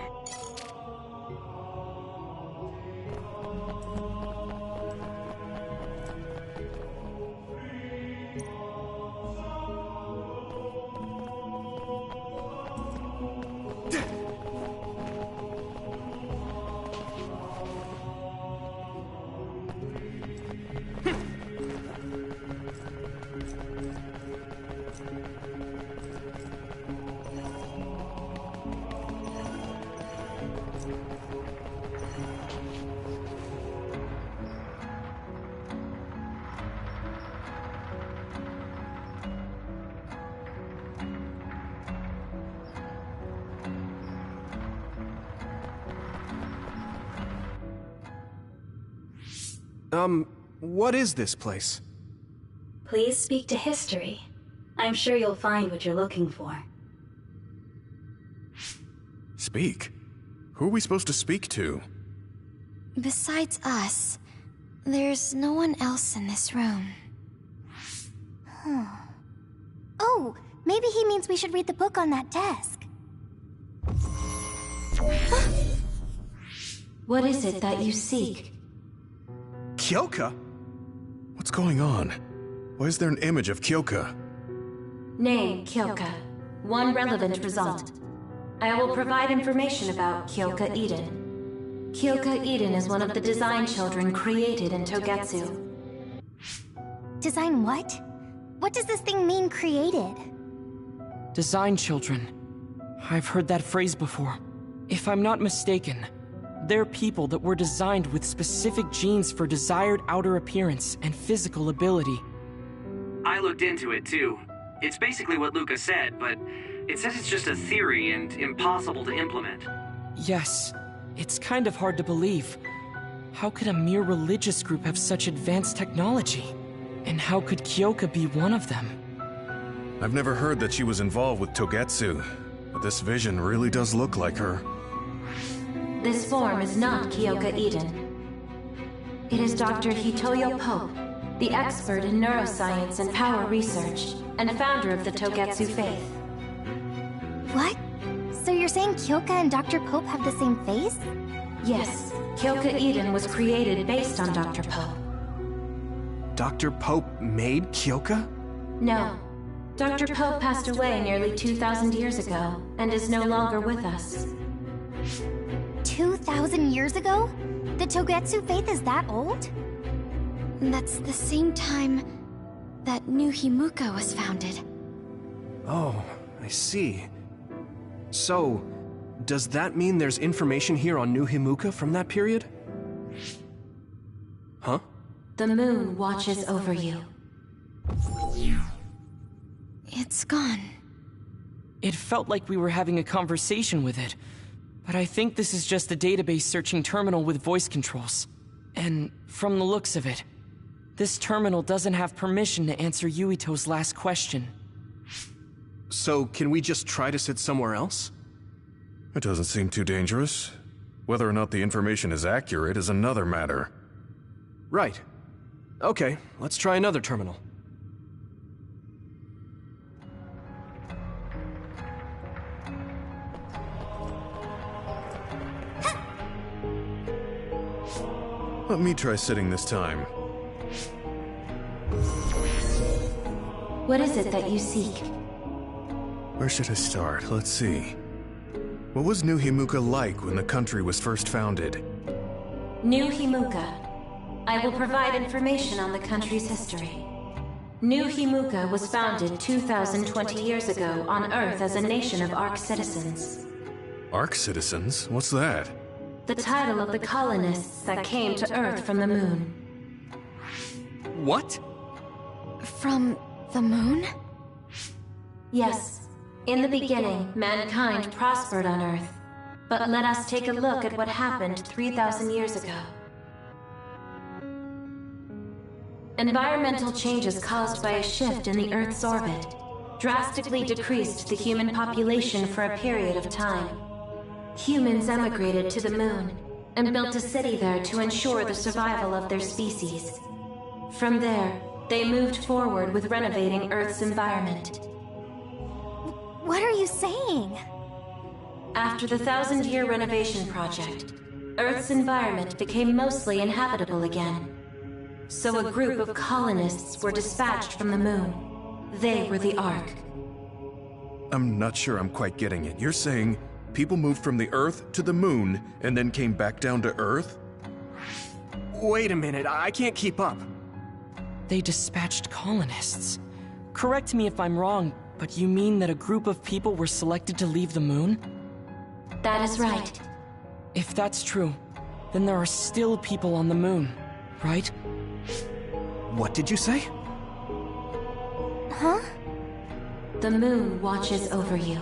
What is this place? Please speak to history. I'm sure you'll find what you're looking for. Speak? Who are we supposed to speak to? Besides us, there's no one else in this room. Oh, maybe he means we should read the book on that desk. What is it that you seek? Kyoka? What's going on? Why is there an image of Kyoka? Name, Kyoka. One relevant result. I will provide information about Kyoka Eden. Kyoka Eden is one of the design children created in Togetsu. Design what? What does this thing mean, created? Design children. I've heard that phrase before. If I'm not mistaken, they're people that were designed with specific genes for desired outer appearance and physical ability. I looked into it too. It's basically what Luca said, but it says it's just a theory and impossible to implement. Yes, it's kind of hard to believe. How could a mere religious group have such advanced technology? And how could Kyoka be one of them? I've never heard that she was involved with Togetsu, but this vision really does look like her. This form is not Kyoka Eden. It is Dr. Hitoyo Pope, the expert in neuroscience and power research, and founder of the Togetsu faith. What? So you're saying Kyoka and Dr. Pope have the same face? Yes, Kyoka Eden was created based on Dr. Pope. Dr. Pope made Kyoka? No. Dr. Pope passed away nearly 2,000 years ago, and is no longer with us. 2,000 years ago? The Togetsu faith is that old? That's the same time that New Himuka was founded. Oh, I see. So, does that mean there's information here on New Himuka from that period? Huh? The moon watches over you. It's gone. It felt like we were having a conversation with it, but I think this is just a database searching terminal with voice controls. And from the looks of it, this terminal doesn't have permission to answer Yuito's last question. So, can we just try to sit somewhere else? It doesn't seem too dangerous. Whether or not the information is accurate is another matter. Right. Okay, let's try another terminal. Let me try sitting this time. What is it that you seek? Where should I start? Let's see. What was New Himuka like when the country was first founded? New Himuka. I will provide information on the country's history. New Himuka was founded 2,020 years ago on Earth as a nation of Ark citizens. Ark citizens? What's that? The title of the colonists that came to Earth from the moon. What? From the moon? Yes. In the beginning, mankind prospered on Earth. But let us take a look at what happened 3,000 years ago. Environmental changes caused by a shift in the Earth's orbit drastically decreased the human population for a period of time. Humans emigrated to the moon and built a city there to ensure the survival of their species. From there, they moved forward with renovating Earth's environment. What are you saying? After the 1,000-year renovation project, Earth's environment became mostly inhabitable again. So a group of colonists were dispatched from the moon. They were the Ark. I'm not sure I'm quite getting it. You're saying people moved from the Earth to the moon and then came back down to Earth? Wait a minute, I can't keep up. They dispatched colonists. Correct me if I'm wrong, but you mean that a group of people were selected to leave the moon? That is right. If that's true, then there are still people on the moon, right? What did you say? Huh? The moon watches over you.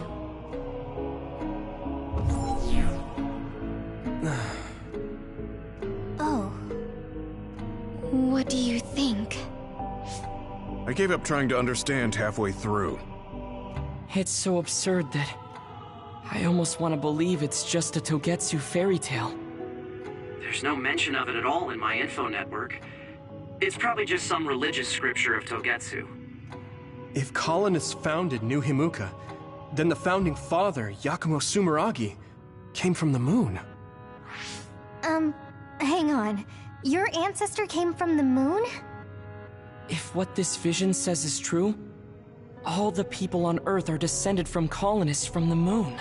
Oh. What do you think? I gave up trying to understand halfway through. It's so absurd that I almost want to believe it's just a Togetsu fairy tale. There's no mention of it at all in my info network. It's probably just some religious scripture of Togetsu. If colonists founded New Himuka, then the founding father, Yakumo Sumeragi, came from the moon. Hang on. Your ancestor came from the moon? If what this vision says is true, all the people on Earth are descended from colonists from the moon.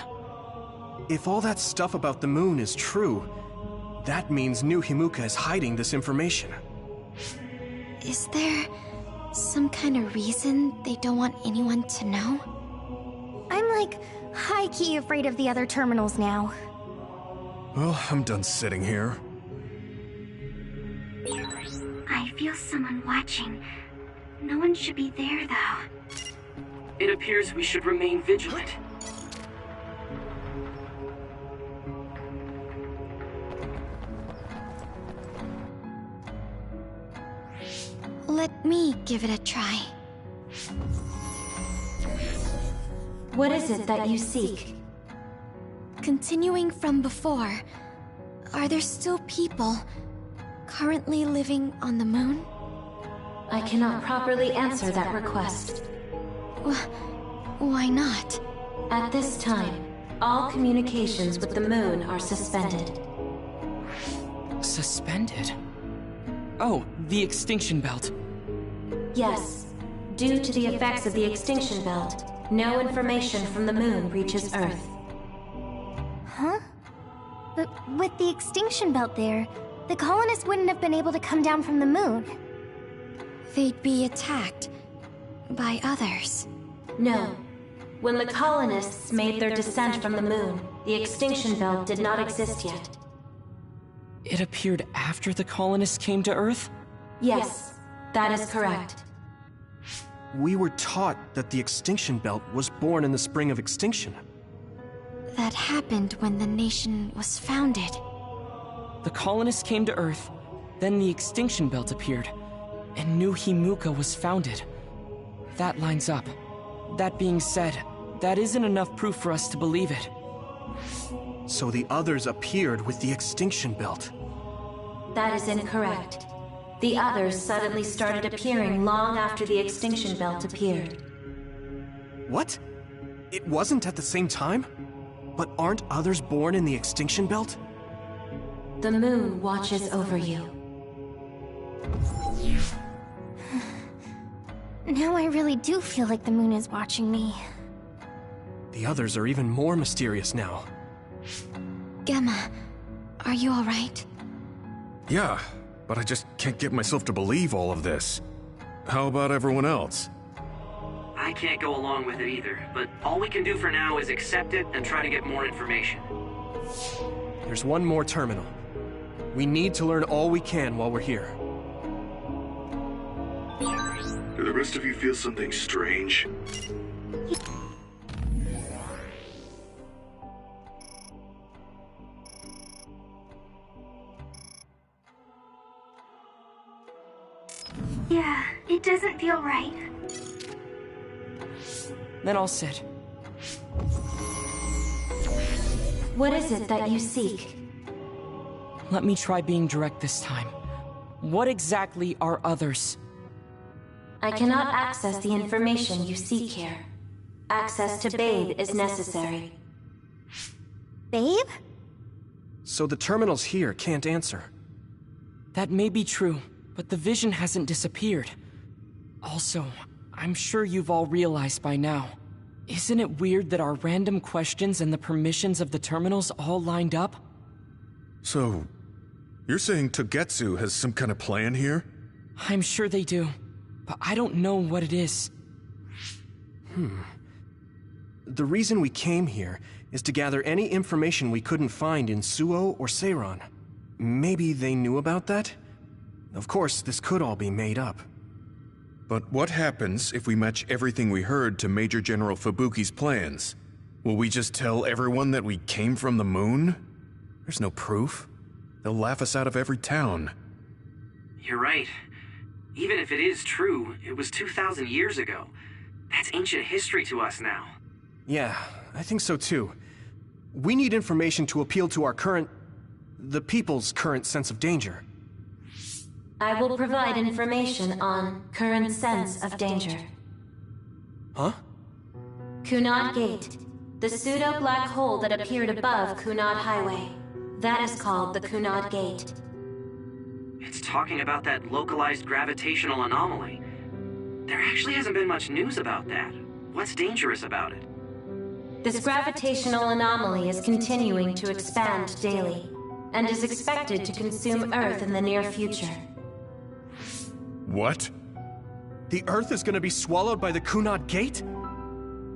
If all that stuff about the moon is true, that means New Himuka is hiding this information. Is there some kind of reason they don't want anyone to know? I'm like high-key afraid of the other terminals now. Well, I'm done sitting here. I feel someone watching. No one should be there, though. It appears we should remain vigilant. Let me give it a try. What is it that you seek? Continuing from before, are there still people currently living on the moon? I cannot properly answer that request. Why not? At this time, all communications with the moon are suspended. Suspended? Oh, the extinction belt. Yes. Due to the effects of the extinction belt, no information from the moon reaches Earth. Huh? But with the extinction belt there, the colonists wouldn't have been able to come down from the moon. They'd be attacked by others. No. When the colonists made their descent from the moon, the extinction belt did not exist yet. It appeared after the colonists came to Earth? Yes, that is correct. We were taught that the extinction belt was born in the spring of extinction. That happened when the nation was founded. The colonists came to Earth, then the extinction belt appeared, and New Himuka was founded. That lines up. That being said, that isn't enough proof for us to believe it. So the others appeared with the extinction belt. That is incorrect. The others suddenly started appearing long after the extinction belt appeared. What? It wasn't at the same time? But aren't others born in the extinction belt? The moon watches over you. Now I really do feel like the moon is watching me. The others are even more mysterious now. Gemma, are you alright? Yeah, but I just can't get myself to believe all of this. How about everyone else? I can't go along with it either, but all we can do for now is accept it and try to get more information. There's one more terminal. We need to learn all we can while we're here. Do the rest of you feel something strange? Yeah, It doesn't feel right. Then I'll sit. What is it that you seek? Let me try being direct this time. What exactly are others? I cannot access the information you seek here. Access to Babe is necessary. Babe? So the terminals here can't answer. That may be true, but the vision hasn't disappeared. Also, I'm sure you've all realized by now. Isn't it weird that our random questions and the permissions of the terminals all lined up? So, you're saying Togetsu has some kind of plan here? I'm sure they do, but I don't know what it is. The reason we came here is to gather any information we couldn't find in Suo or Seiran. Maybe they knew about that? Of course, this could all be made up. But what happens if we match everything we heard to Major General Fubuki's plans? Will we just tell everyone that we came from the moon? There's no proof. They'll laugh us out of every town. You're right. Even if it is true, it was 2,000 years ago. That's ancient history to us now. Yeah, I think so too. We need information to appeal to our the people's current sense of danger. I will provide information on current sense of danger. Huh? Kunad Gate, the pseudo-black hole that appeared above Kunad Highway. That is called the Kunad Gate. It's talking about that localized gravitational anomaly. There actually hasn't been much news about that. What's dangerous about it? This gravitational anomaly is continuing to expand daily, and is expected to consume Earth in the near future. What? The Earth is gonna be swallowed by the Kunad Gate?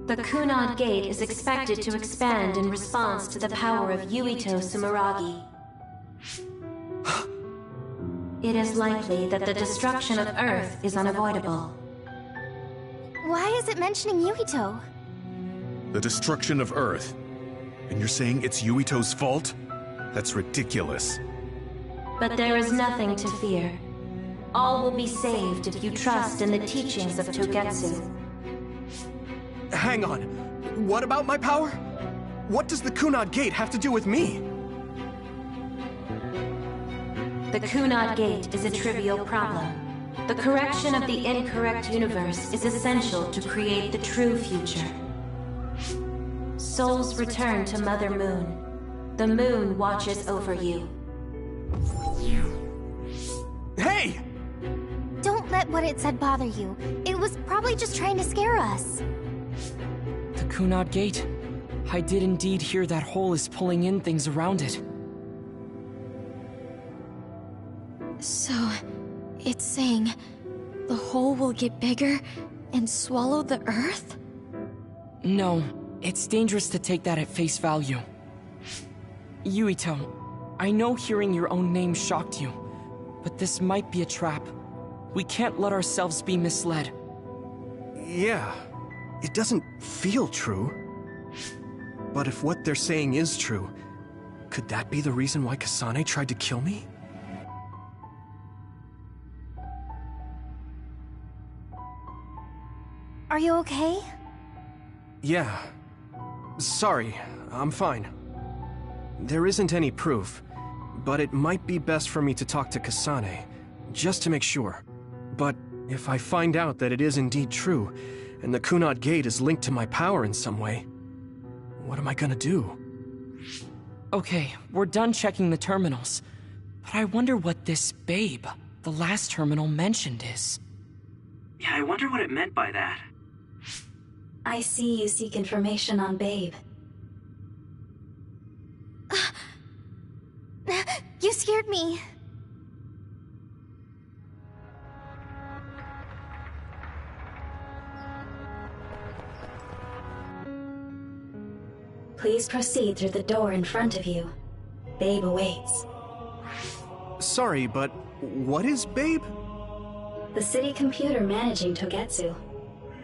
The Kunad Gate is expected to expand in response to the power of Yuito Sumeragi. It is likely that the destruction of Earth is unavoidable. Why is it mentioning Yuito? The destruction of Earth? And you're saying it's Yuito's fault? That's ridiculous. But there is nothing to fear. All will be saved if you trust in the teachings of Togetsu. Hang on. What about my power? What does the Kunad Gate have to do with me? The Kunad Gate is a trivial problem. The correction of the incorrect universe is essential to create the true future. Souls return to Mother Moon. The moon watches over you. Hey! Don't let what it said bother you. It was probably just trying to scare us. The Kunad Gate. I did indeed hear that hole is pulling in things around it. So, it's saying the hole will get bigger and swallow the Earth? No, it's dangerous to take that at face value. Yuito, I know hearing your own name shocked you, but this might be a trap. We can't let ourselves be misled. Yeah, it doesn't feel true. But if what they're saying is true, could that be the reason why Kasane tried to kill me? Are you okay? Yeah. Sorry, I'm fine. There isn't any proof, but it might be best for me to talk to Kasane, just to make sure. But if I find out that it is indeed true, and the Kunad Gate is linked to my power in some way, what am I gonna do? Okay, we're done checking the terminals. But I wonder what this Babe, the last terminal mentioned, is. Yeah, I wonder what it meant by that. I see you seek information on Babe. You scared me. Please proceed through the door in front of you. Babe awaits. Sorry, but what is Babe? The city computer managing Togetsu.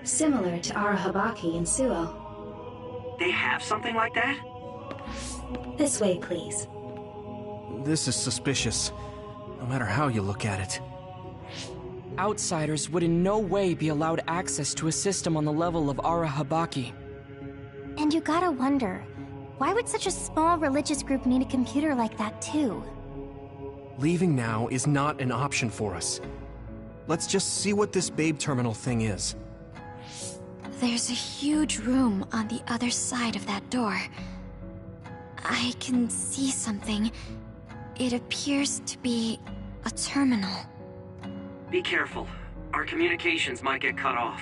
Similar to Arahabaki in Suo. They have something like that? This way, please. This is suspicious, no matter how you look at it. Outsiders would in no way be allowed access to a system on the level of Arahabaki. And you gotta wonder, why would such a small religious group need a computer like that too? Leaving now is not an option for us. Let's just see what this Babe Terminal thing is. There's a huge room on the other side of that door. I can see something. It appears to be a terminal. Be careful. Our communications might get cut off.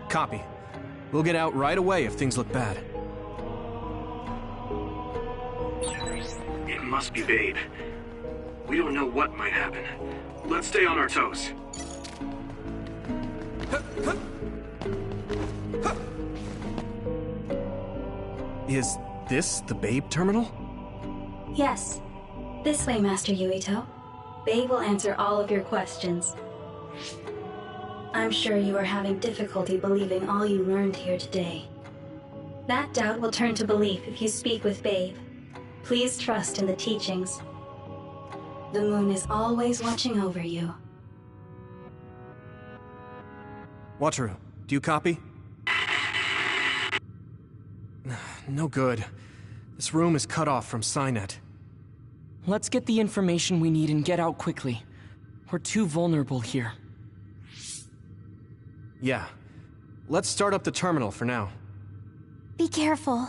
Copy. We'll get out right away if things look bad. It must be Babe. We don't know what might happen. Let's stay on our toes. Is this the Babe Terminal? Yes. This way, Master Yuito. Babe will answer all of your questions. I'm sure you are having difficulty believing all you learned here today. That doubt will turn to belief if you speak with Babe. Please trust in the teachings. The moon is always watching over you. Wataru, do you copy? No good. This room is cut off from Cynet. Let's get the information we need and get out quickly. We're too vulnerable here. Yeah. Let's start up the terminal for now. Be careful.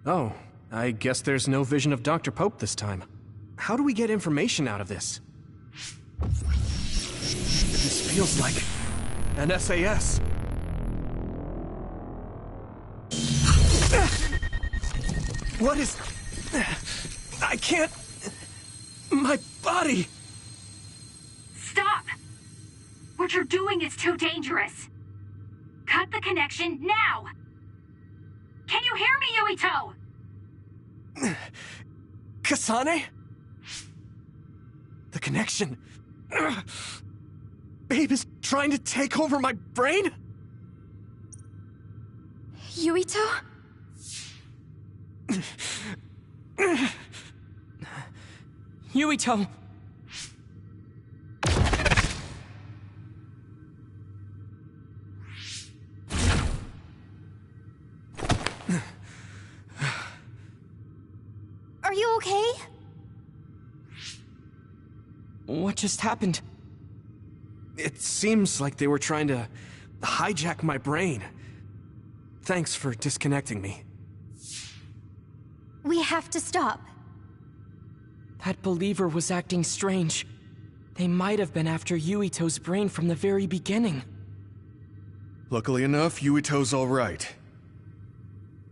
Oh, I guess there's no vision of Dr. Pope this time. How do we get information out of this? This feels like an SAS. What is... I can't... My body... Stop! What you're doing is too dangerous. Cut the connection now! Can you hear me, Yuito? Kasane? The connection... Babe is trying to take over my brain? Yuito? Yuito! Are you okay? What just happened? It seems like they were trying to hijack my brain. Thanks for disconnecting me. We have to stop. That believer was acting strange. They might have been after Yuito's brain from the very beginning. Luckily enough, Yuito's all right.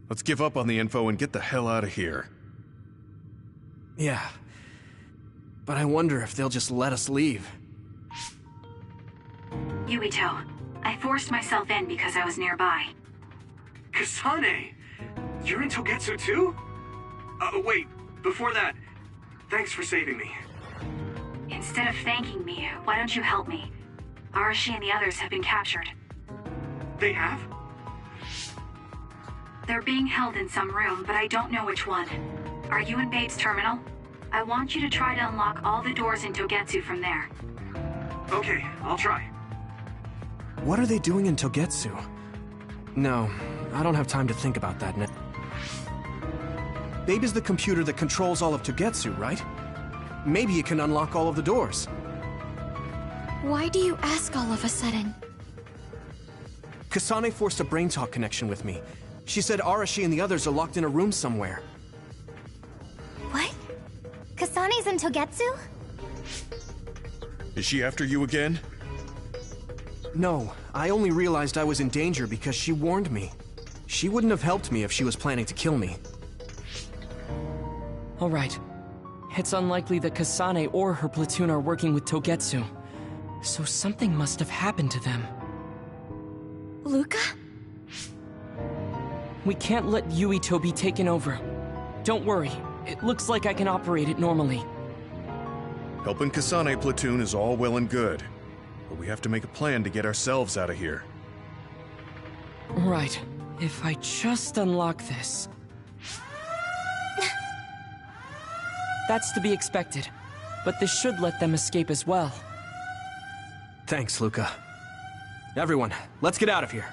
Let's give up on the info and get the hell out of here. Yeah. But I wonder if they'll just let us leave. Yuito, I forced myself in because I was nearby. Kasane! You're in Togetsu too? Wait, before that, thanks for saving me. Instead of thanking me, why don't you help me? Arashi and the others have been captured. They have? They're being held in some room, but I don't know which one. Are you in Babe's terminal? I want you to try to unlock all the doors in Togetsu from there. Okay, I'll try. What are they doing in Togetsu? No, I don't have time to think about that now. Babe is the computer that controls all of Togetsu, right? Maybe it can unlock all of the doors. Why do you ask all of a sudden? Kasane forced a brain talk connection with me. She said Arashi and the others are locked in a room somewhere. What? Kasane's in Togetsu? Is she after you again? No, I only realized I was in danger because she warned me. She wouldn't have helped me if she was planning to kill me. All right. It's unlikely that Kasane or her platoon are working with Togetsu. So something must have happened to them. Luca? We can't let Yuito be taken over. Don't worry. It looks like I can operate it normally. Helping Kasane platoon is all well and good. But we have to make a plan to get ourselves out of here. Right. If I just unlock this... That's to be expected. but this should let them escape as well. Thanks, Luca. Everyone, let's get out of here.